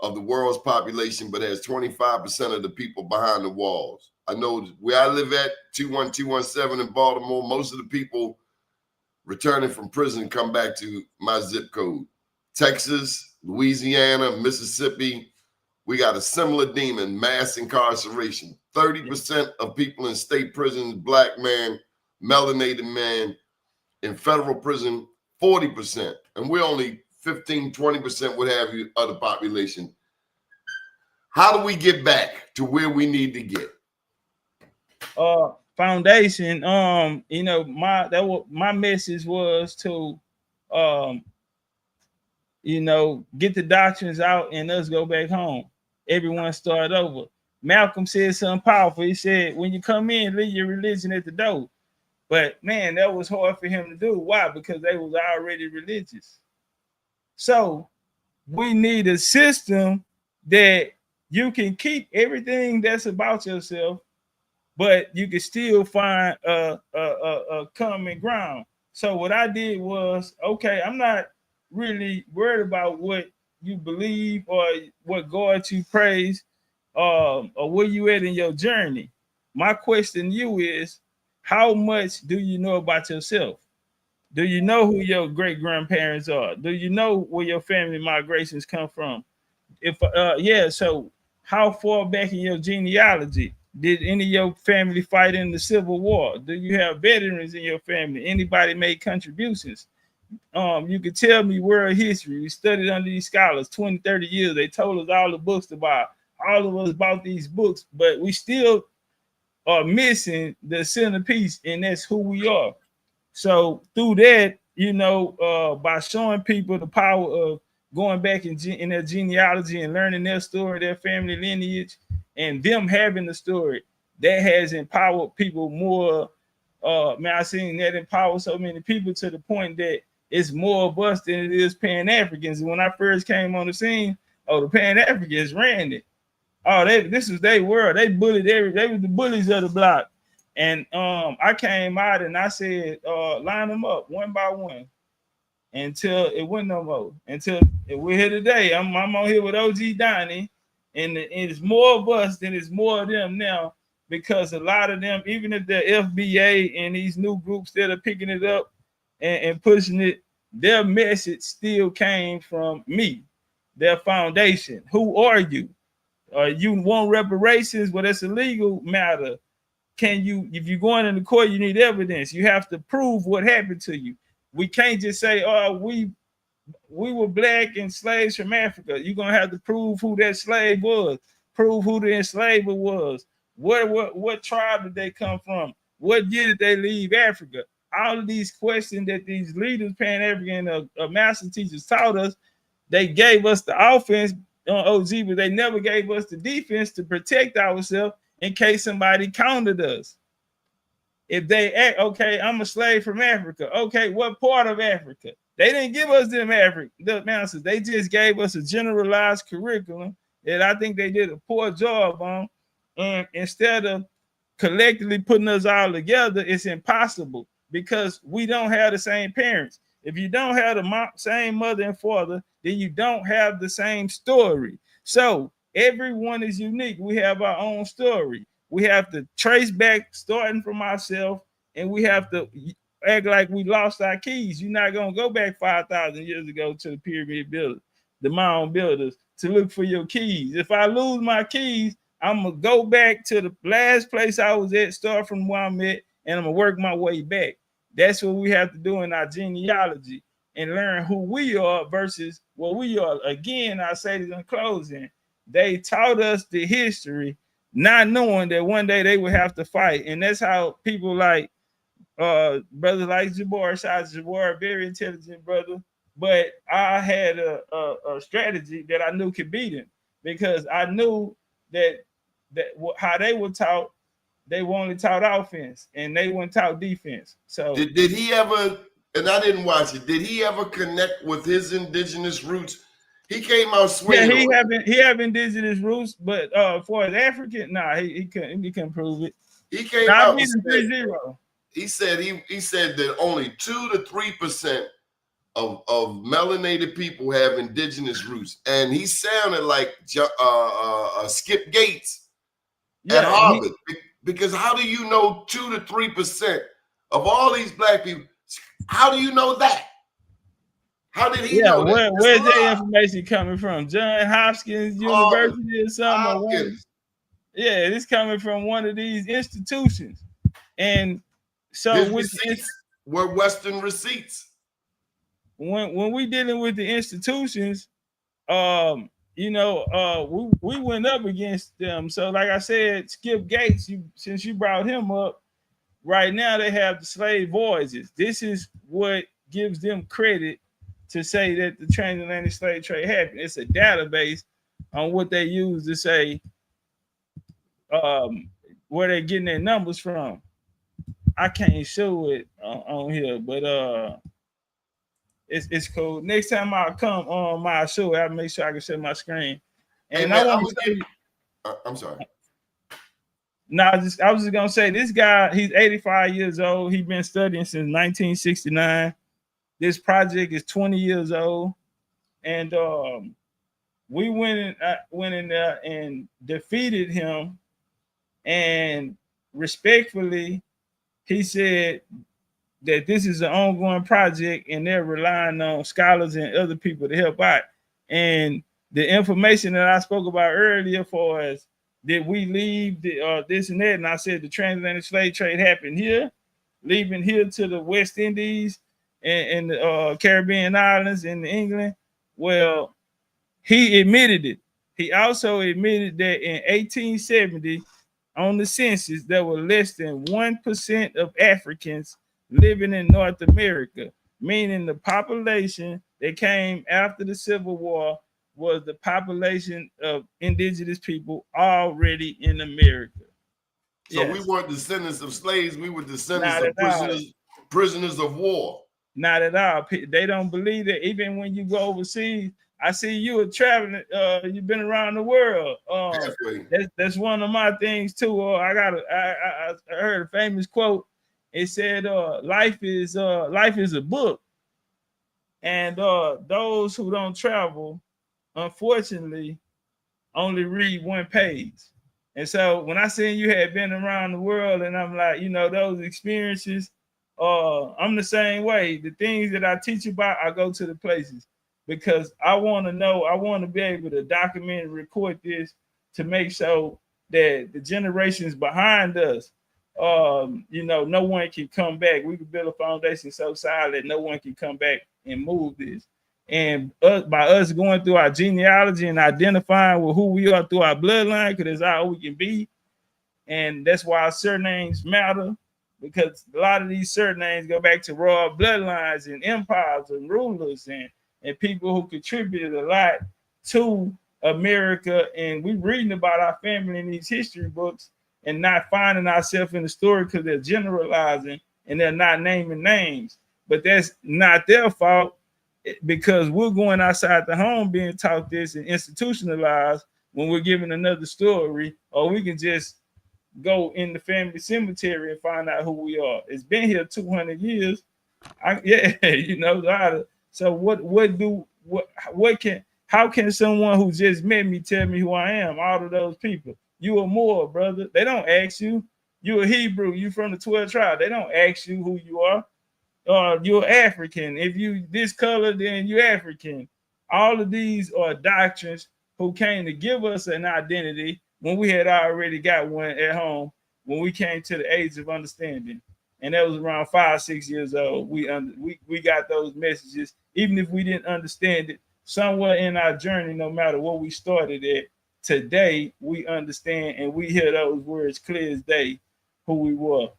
[SPEAKER 2] of the world's population, but has 25% of the people behind the walls. I know where I live at, 21217 in Baltimore, most of the people returning from prison come back to my zip code. Texas, Louisiana, Mississippi, we got a similar demon, mass incarceration. 30% of people in state prisons, black man, melanated man. In federal prison, 40%. And we're only 15, 20%, what have you, of the population. How do we get back to where we need to get?
[SPEAKER 3] Foundation. My message was to get the doctrines out and us go back home. Everyone start over. Malcolm said something powerful. He said, when you come in, leave your religion at the door. But man, that was hard for him to do. Why? Because they was already religious. So we need a system that you can keep everything that's about yourself, but you can still find a common ground. So what I did was, okay, I'm not really worried about what you believe or what God you praise, or where you at in your journey. My question to you is, how much do you know about yourself? Do you know who your great grandparents are? Do you know where your family migrations come from? So how far back in your genealogy did any of your family fight in the Civil War? Do you have veterans in your family? Anybody made contributions? You could tell me world history. We studied under these scholars 20, 30 years. They told us all the books to buy. All of us bought these books, but we still are missing the centerpiece, and that's who we are. So through that, by showing people the power of going back in their genealogy and learning their story, their family lineage, and them having the story, that has empowered people more. I've seen that empower so many people to the point that it's more of us than it is Pan-Africans. And when I first came on the scene, the Pan-Africans ran it. This was their world. They bullied they were the bullies of the block. And I came out and I said, line them up one by one until it went no more. Until we're here today. I'm on here with OG Donnie, and it's more of us than it's more of them now, because a lot of them, even if they're FBA and these new groups that are picking it up and pushing it, their message still came from me, their foundation. Who are you? You want reparations? Well, that's a legal matter. Can you, if you're going into court, you need evidence. You have to prove what happened to you. We can't just say, oh, we were black and slaves from Africa. You're gonna have to prove who that slave was, prove who the enslaver was, what tribe did they come from, what year did they leave Africa. All of these questions that these leaders, Pan-African master teachers taught us, they gave us the offense on OG, but they never gave us the defense to protect ourselves in case somebody countered us. If they act, okay, I'm a slave from Africa. Okay, what part of Africa? They didn't give us the answers. They just gave us a generalized curriculum that I think they did a poor job on. And instead of collectively putting us all together, it's impossible because we don't have the same parents. If you don't have the same mother and father, then you don't have the same story. So everyone is unique. We have our own story. We have to trace back starting from ourselves, and we have to act like we lost our keys. You're not going to go back 5,000 years ago to the pyramid builders, the mound builders, to look for your keys. If I lose my keys, I'm going to go back to the last place I was at, start from where I'm at, and I'm going to work my way back. That's what we have to do in our genealogy and learn who we are versus what we are. Again, I say this in closing. They taught us the history, not knowing that one day they would have to fight. And that's how people like brothers like Jabbar, shout out to Jabbar, very intelligent brother. But I had a strategy that I knew could beat him because I knew that how they were taught, they were only taught offense and they weren't taught defense. So
[SPEAKER 2] did he ever, and I didn't watch it, did he ever connect with his indigenous roots? He came out swinging.
[SPEAKER 3] Yeah, he have indigenous roots, but for his African, nah, he couldn't prove it.
[SPEAKER 2] He came out and said,
[SPEAKER 3] 3-0.
[SPEAKER 2] He said that only 2 to 3% of melanated people have indigenous roots, and he sounded like Skip Gates at Harvard. Because how do you know 2 to 3% of all these black people? How do you know that? How did he know that?
[SPEAKER 3] Where's that information coming from? John Hopkins University or something? Yeah, it's coming from one of these institutions. And so
[SPEAKER 2] his receipts were Western receipts.
[SPEAKER 3] When we dealing with the institutions, we went up against them. So like I said, Skip Gates, since you brought him up, right now they have the slave voyages. This is what gives them credit to say that the transatlantic slave trade happened. It's a database on what they use to say where they're getting their numbers from. I can't show it on here, but it's cool. Next time I come on my show, I'll make sure I can share my screen. And I want to say,
[SPEAKER 2] I'm sorry.
[SPEAKER 3] No, I was just gonna say this guy, he's 85 years old. He's been studying since 1969. This project is 20 years old, and we went in there and defeated him. And respectfully, he said that this is an ongoing project, and they're relying on scholars and other people to help out. And the information that I spoke about earlier, for us, did we leave this and that? And I said the transatlantic slave trade happened here, leaving here to the West Indies and the Caribbean islands in England. Well, he admitted it. He also admitted that in 1870, on the census, there were less than 1% of Africans living in North America, meaning the population that came after the Civil War was the population of indigenous people already in America.
[SPEAKER 2] So we weren't descendants of slaves, we were descendants of prisoners of war.
[SPEAKER 3] Not at all. They don't believe that. Even when you go overseas, I see you are traveling, you've been around the world. That's one of my things too. I heard a famous quote. It said, life is a book. And those who don't travel, unfortunately, only read one page. And so when I seen you had been around the world, and I'm like, those experiences I'm the same way. The things that I teach about, I go to the places because I want to know. I want to be able to document and record this to make sure that the generations behind us, no one can come back. We can build a foundation so solid that no one can come back and move this. And by us going through our genealogy and identifying with who we are through our bloodline, because that's all we can be. And that's why our surnames matter, because a lot of these surnames go back to royal bloodlines and empires and rulers and people who contributed a lot to America. And we're reading about our family in these history books and not finding ourselves in the story because they're generalizing and they're not naming names. But that's not their fault, because we're going outside the home being taught this and institutionalized when we're given another story, or we can just go in the family cemetery and find out who we are. It's been here 200 years. So how can someone who just met me tell me who I am? All of those people. You are more, brother. They don't ask you. You a Hebrew. You from the 12 tribe. They don't ask you who you are. You're African. If you this color, then you're African. All of these are doctrines who came to give us an identity when we had already got one at home when we came to the age of understanding. And that was around 5-6 years old. We got those messages, even if we didn't understand it. Somewhere in our journey, no matter what we started at, today we understand and we hear those words clear as day, who we were.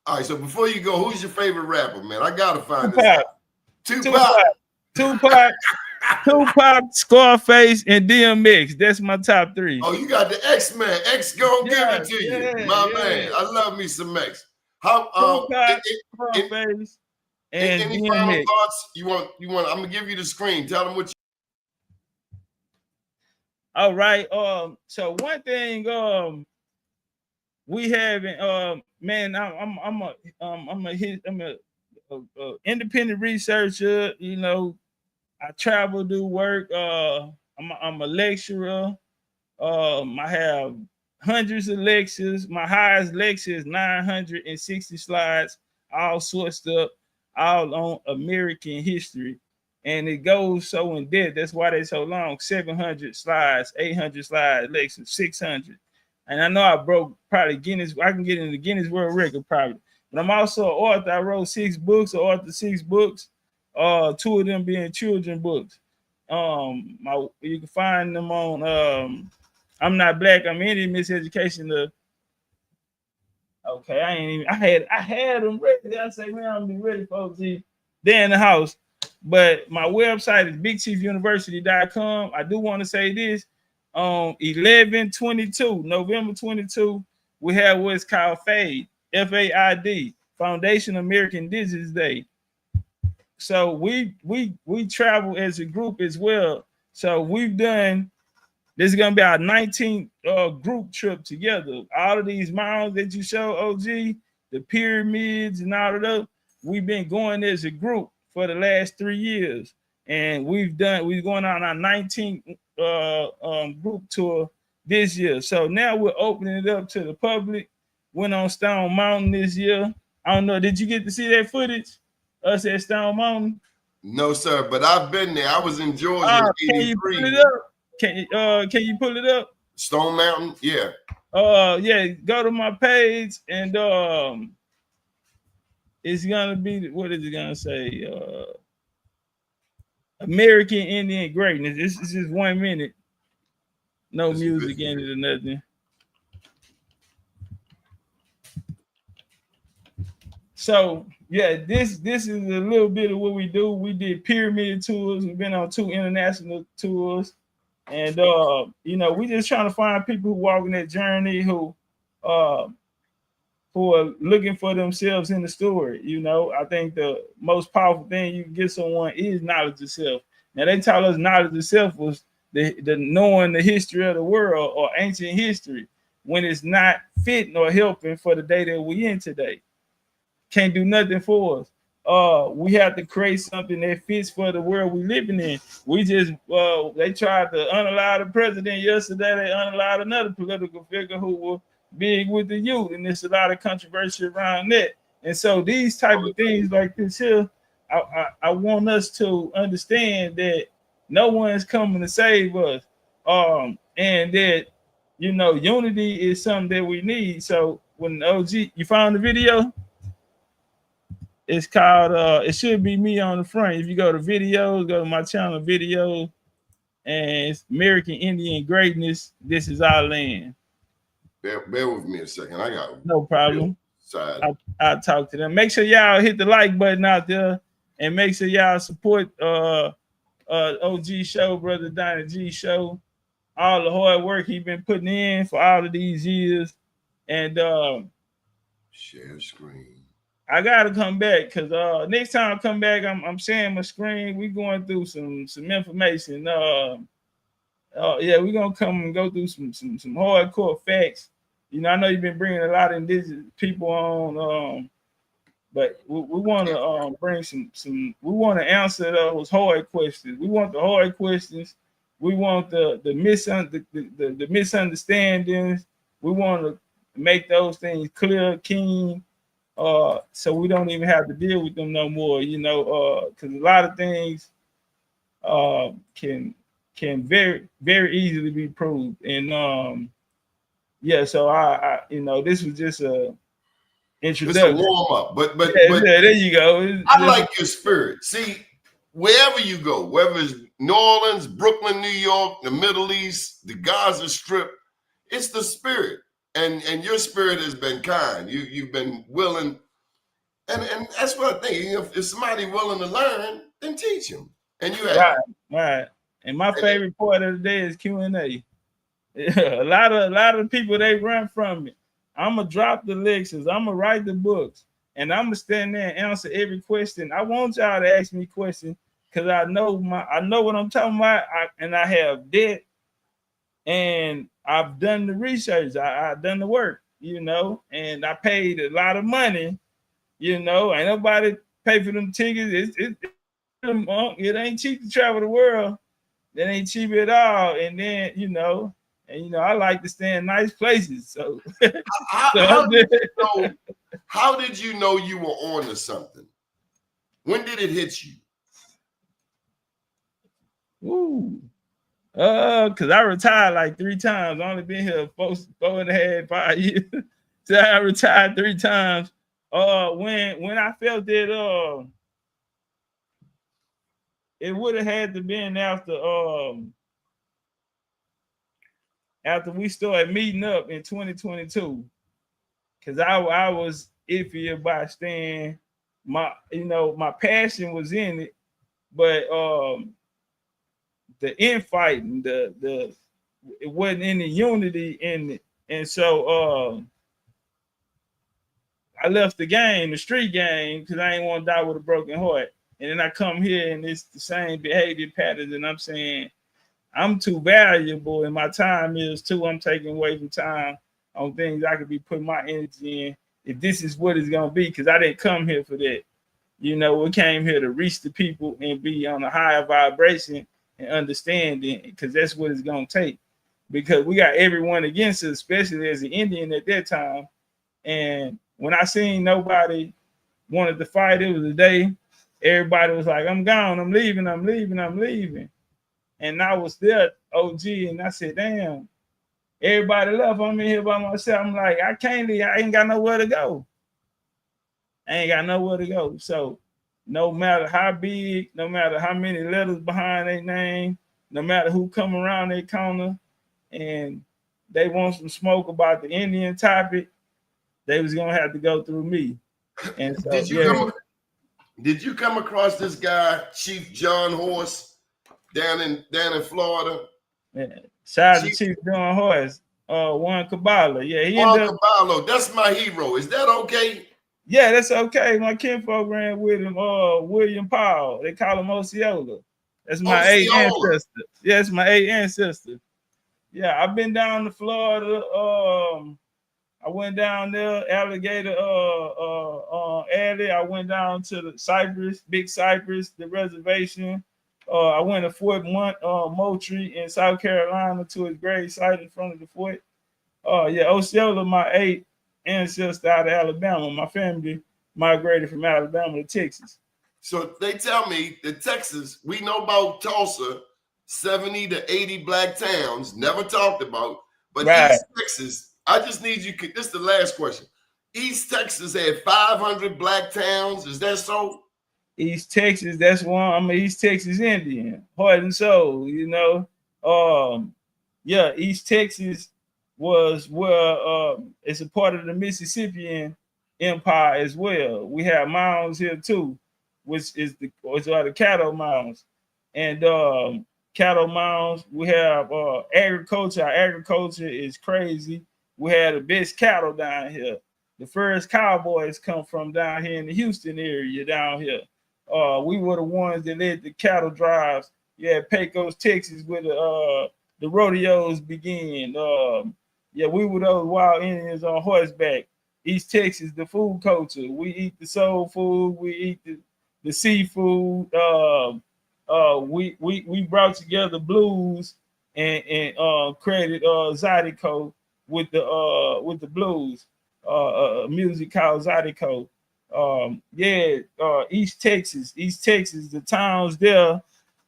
[SPEAKER 2] All right, so before you go, who's your favorite rapper, man? I gotta find this out.
[SPEAKER 3] Tupac, Scarface, and DMX. That's my top three.
[SPEAKER 2] Oh, you got the X-Man. X gonna give it to you, my man. I love me some X. How
[SPEAKER 3] Tupac, Scarface, and
[SPEAKER 2] any
[SPEAKER 3] DMX.
[SPEAKER 2] final thoughts? You want? I'm gonna give you the screen. Tell them what you.
[SPEAKER 3] All right. So one thing, we haven't. Man, I'm a independent researcher. You know, I travel, do work. I'm a lecturer. I have hundreds of lectures. My highest lecture is 960 slides, all sourced up, all on American history. And it goes so in depth. That's why they're so long. 700 slides, 800 slides, lectures, 600. And I know I broke probably Guinness. I can get into the Guinness World Record probably. But I'm also an author. I wrote 6 books, or authored 6 books. 2 of them being children books. You can find them on I'm Not Black, I'm Indian, Miseducation of. Okay, I had them ready. I say, man, I'm gonna be ready, folks. They're in the house. But my website is bigchiefuniversity.com. I do want to say this. On 11/22, November 22, we have what's called FAID, FAID, Foundation American Indigenous Day. So we travel as a group as well. So we've done, this is gonna be our 19th group trip together. All of these mounds that you show, OG, the pyramids and all of those, we've been going as a group for the last 3 years. And we're going on our 19th group tour this year. So now we're opening it up to the public. Went on Stone Mountain this year. I don't know, did you get to see that footage? Us at Stone Mountain?
[SPEAKER 2] No, sir, but I've been there. I was in Georgia in
[SPEAKER 3] can
[SPEAKER 2] 83.
[SPEAKER 3] You pull it up? Can you pull it up?
[SPEAKER 2] Stone Mountain, yeah.
[SPEAKER 3] Yeah, go to my page and it's gonna be, what is it gonna say? American Indian Greatness. This is just 1 minute. No music in it or nothing. So yeah, this is a little bit of what we do. We did pyramid tours. We've been on 2 international tours, and we just trying to find people who walking that journey who are looking for themselves in the story. I think the most powerful thing you can get someone is knowledge of self. Now they tell us knowledge of self was the knowing the history of the world or ancient history, when it's not fitting or helping for the day that we in today. Can't do nothing for us. We have to create something that fits for the world we living in. We just they tried to unallow the president yesterday. They unallowed another political figure who was big with the youth, and there's a lot of controversy around that. And so these type of things like this here, I want us to understand that no one's coming to save us. And that, you know, unity is something that we need. So when OG, you found the video? It's called it should be me on the front. If you go to videos, go to my channel videos, and it's American Indian Greatness. This is our land.
[SPEAKER 2] Bear with me a second. I got
[SPEAKER 3] no problem.
[SPEAKER 2] Side.
[SPEAKER 3] I'll talk to them. Make sure y'all hit the like button out there, and make sure y'all support OG show, Brother Donnie G show. All the hard work he been putting in for all of these years. And
[SPEAKER 2] share screen.
[SPEAKER 3] I gotta come back because next time I come back, I'm sharing my screen. We going through some information. Yeah, we're gonna come and go through some hardcore facts. You know, I know you've been bringing a lot of indigenous people on, but we want to bring some. We want to answer those hard questions. We want the hard questions. We want the misunderstandings. We want to make those things clear, keen, so we don't even have to deal with them no more. You know, because a lot of things can very, very easily be proved. And yeah, so I you know, this was just a introduction.
[SPEAKER 2] It's a warm up, but
[SPEAKER 3] yeah, there you go.
[SPEAKER 2] I like your spirit. See, wherever you go, whether it's New Orleans, Brooklyn, New York, the Middle East, the Gaza Strip, it's the spirit, and your spirit has been kind. You've been willing, and that's what I think. If somebody willing to learn, then teach them. And you have
[SPEAKER 3] right. And my favorite part of the day is Q&A. A lot of people, they run from it. I'm gonna drop the lectures. I'm gonna write the books, and I'm gonna stand there and answer every question. I want y'all to ask me questions because I know what I'm talking about, and I have debt, and I've done the research. I've done the work, you know, and I paid a lot of money. You know, ain't nobody pay for them tickets. It ain't cheap to travel the world. That ain't cheap at all. And then, you know, I like to stay in nice places. So,
[SPEAKER 2] how did you know you were on to something? When did it hit you?
[SPEAKER 3] Ooh. Because I retired like 3 times. I only been here 4.5, 5 years. So I retired 3 times. When I felt that it would have had to been after we started meeting up in 2022, because I was iffy about staying. My passion was in it, but the infighting, it wasn't any unity in it, and so I left the street game, because I ain't want to die with a broken heart. And then I come here and it's the same behavior patterns, and I'm saying I'm too valuable, and my time is too. I'm taking away from time on things I could be putting my energy in. If this is what it's gonna be, because I didn't come here for that. You know, we came here to reach the people and be on a higher vibration and understanding, because that's what it's gonna take. Because we got everyone against us, especially as an Indian at that time. And when I seen nobody wanted to fight, it was a day everybody was like, I'm gone, I'm leaving. And I was there, OG, and I said, damn, everybody left. I'm in here by myself. I'm like, I can't leave. I ain't got nowhere to go. So no matter how big, no matter how many letters behind their name, no matter who come around their corner and they want some smoke about the Indian topic, they was gonna have to go through me. And so
[SPEAKER 2] Did you come across this guy, Chief John Horse, down in Florida?
[SPEAKER 3] Yeah. Shout out to Chief John Horse, Juan Caballo. Yeah,
[SPEAKER 2] Juan Caballo, that's my hero. Is that okay?
[SPEAKER 3] Yeah, that's okay. My kinfolk ran with him, William Powell. They call him Osceola. That's my 8th ancestor. Yeah, it's my 8th ancestor. Yeah, I've been down to Florida. I went down there, Alligator Alley. I went down to the Cypress, Big Cypress, the reservation. I went to Fort Moultrie in South Carolina to his grave site in front of the fort. Yeah, Osceola, my 8th ancestor out of Alabama. My migrated from Alabama to Texas.
[SPEAKER 2] So they tell me that Texas, we know about Tulsa, 70 to 80 black towns, never talked about. But
[SPEAKER 3] Right.
[SPEAKER 2] East Texas, I just need you, this is the last question. East Texas had 500 black towns. Is that so?
[SPEAKER 3] East Texas, that's one. I'm an East Texas Indian, heart and soul, you know. Yeah, East Texas was where it's a part of the Mississippian Empire as well. We have mounds here too, which are the cattle mounds. And cattle mounds, we have agriculture. Our agriculture is crazy. We have the best cattle down here. The first cowboys come from down here in the Houston area down here. We were the ones that led the cattle drives. Yeah, Pecos, Texas, where the rodeos begin. Yeah, we were those wild Indians on horseback. East Texas, the food culture. We eat the soul food. We eat the seafood. We brought together blues and created Zydeco with the blues. Music called Zydeco. East Texas, the towns there,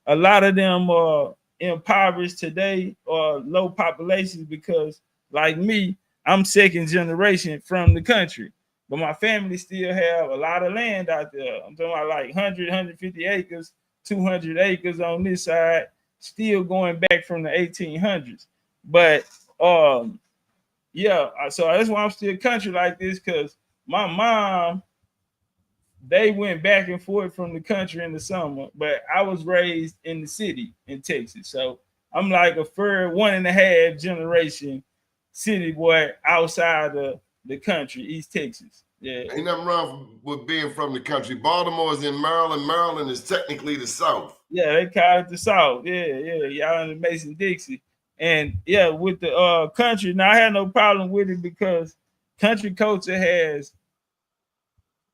[SPEAKER 3] a lot of them are impoverished today or low populations because, like me, I'm second generation from the country, but my family still have a lot of land out there. I'm talking about like 100, 150 acres, 200 acres on this side, still going back from the 1800s. But so that's why I'm still country like this, because my mom, they went back and forth from the country in the summer, but I was raised in the city in Texas. So I'm like a third, 1.5 generation city boy outside of the country, East Texas. Yeah.
[SPEAKER 2] Ain't nothing wrong with being from the country. Baltimore is in Maryland. Maryland is technically the South.
[SPEAKER 3] Yeah, they call it the South. Yeah. Y'all in the Mason-Dixie. And yeah, with the country, now I had no problem with it because country culture has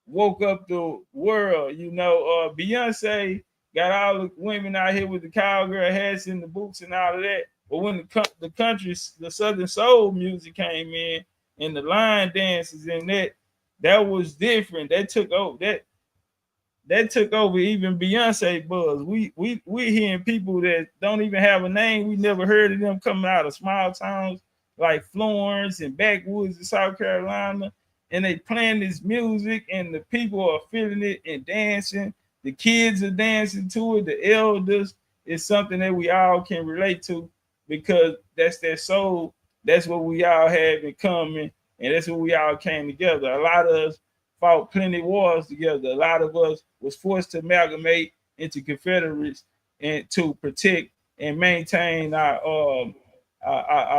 [SPEAKER 3] woke up the world. You know, Beyonce got all the women out here with the cowgirl hats and the boots and all of that. But when the country, the Southern soul music came in and the line dances and that was different. That took over even Beyonce buzz. We hearing people that don't even have a name. We never heard of them coming out of small towns like Florence and backwoods in South Carolina. And they playing this music and the people are feeling it and dancing. The kids are dancing to it. The elders. It's something that we all can relate to because that's their soul. That's what we all have in common. And that's what we all came together. A lot of us fought plenty wars together. A lot of us was forced to amalgamate into Confederates and to protect and maintain our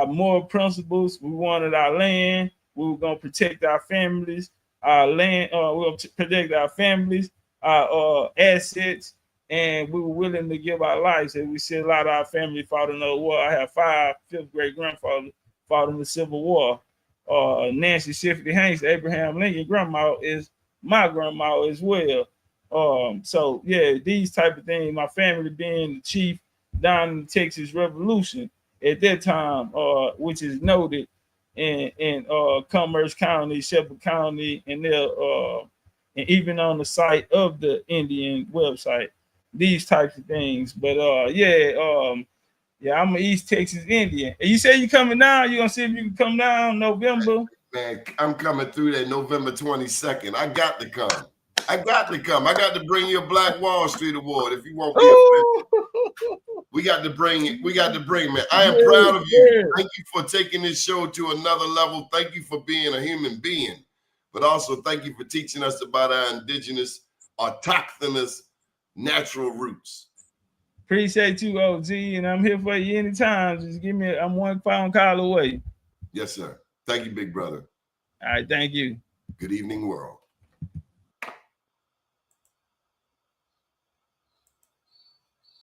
[SPEAKER 3] moral principles. We wanted our land. We were going to protect our families, our land. We were going to protect our families, our assets, and we were willing to give our lives. And we see a lot of our family fought in the war. I have 5 fifth great grandfathers fought in the Civil War. Nancy Shiffley Hanks, Abraham Lincoln grandma is my grandma as well. So yeah, these type of things. My family being the chief down in the Texas Revolution at that time, which is noted in Commerce County, Shepherd County, and and even on the site of the Indian website, these types of things. But I'm an East Texas Indian. And you say you coming down? You gonna see if you can come down November?
[SPEAKER 2] Man, I'm coming through that November 22nd. I got to come. I got to bring you a Black Wall Street Award if you won't be offended. We got to bring it. Man. I am proud of you. Thank you for taking this show to another level. Thank you for being a human being. But also thank you for teaching us about our indigenous, autochthonous, natural roots.
[SPEAKER 3] Appreciate you, OG, and I'm here for you anytime. Just give me, I'm 1 phone call away.
[SPEAKER 2] Yes, sir. Thank you, big brother.
[SPEAKER 3] All right, thank you.
[SPEAKER 2] Good evening, world.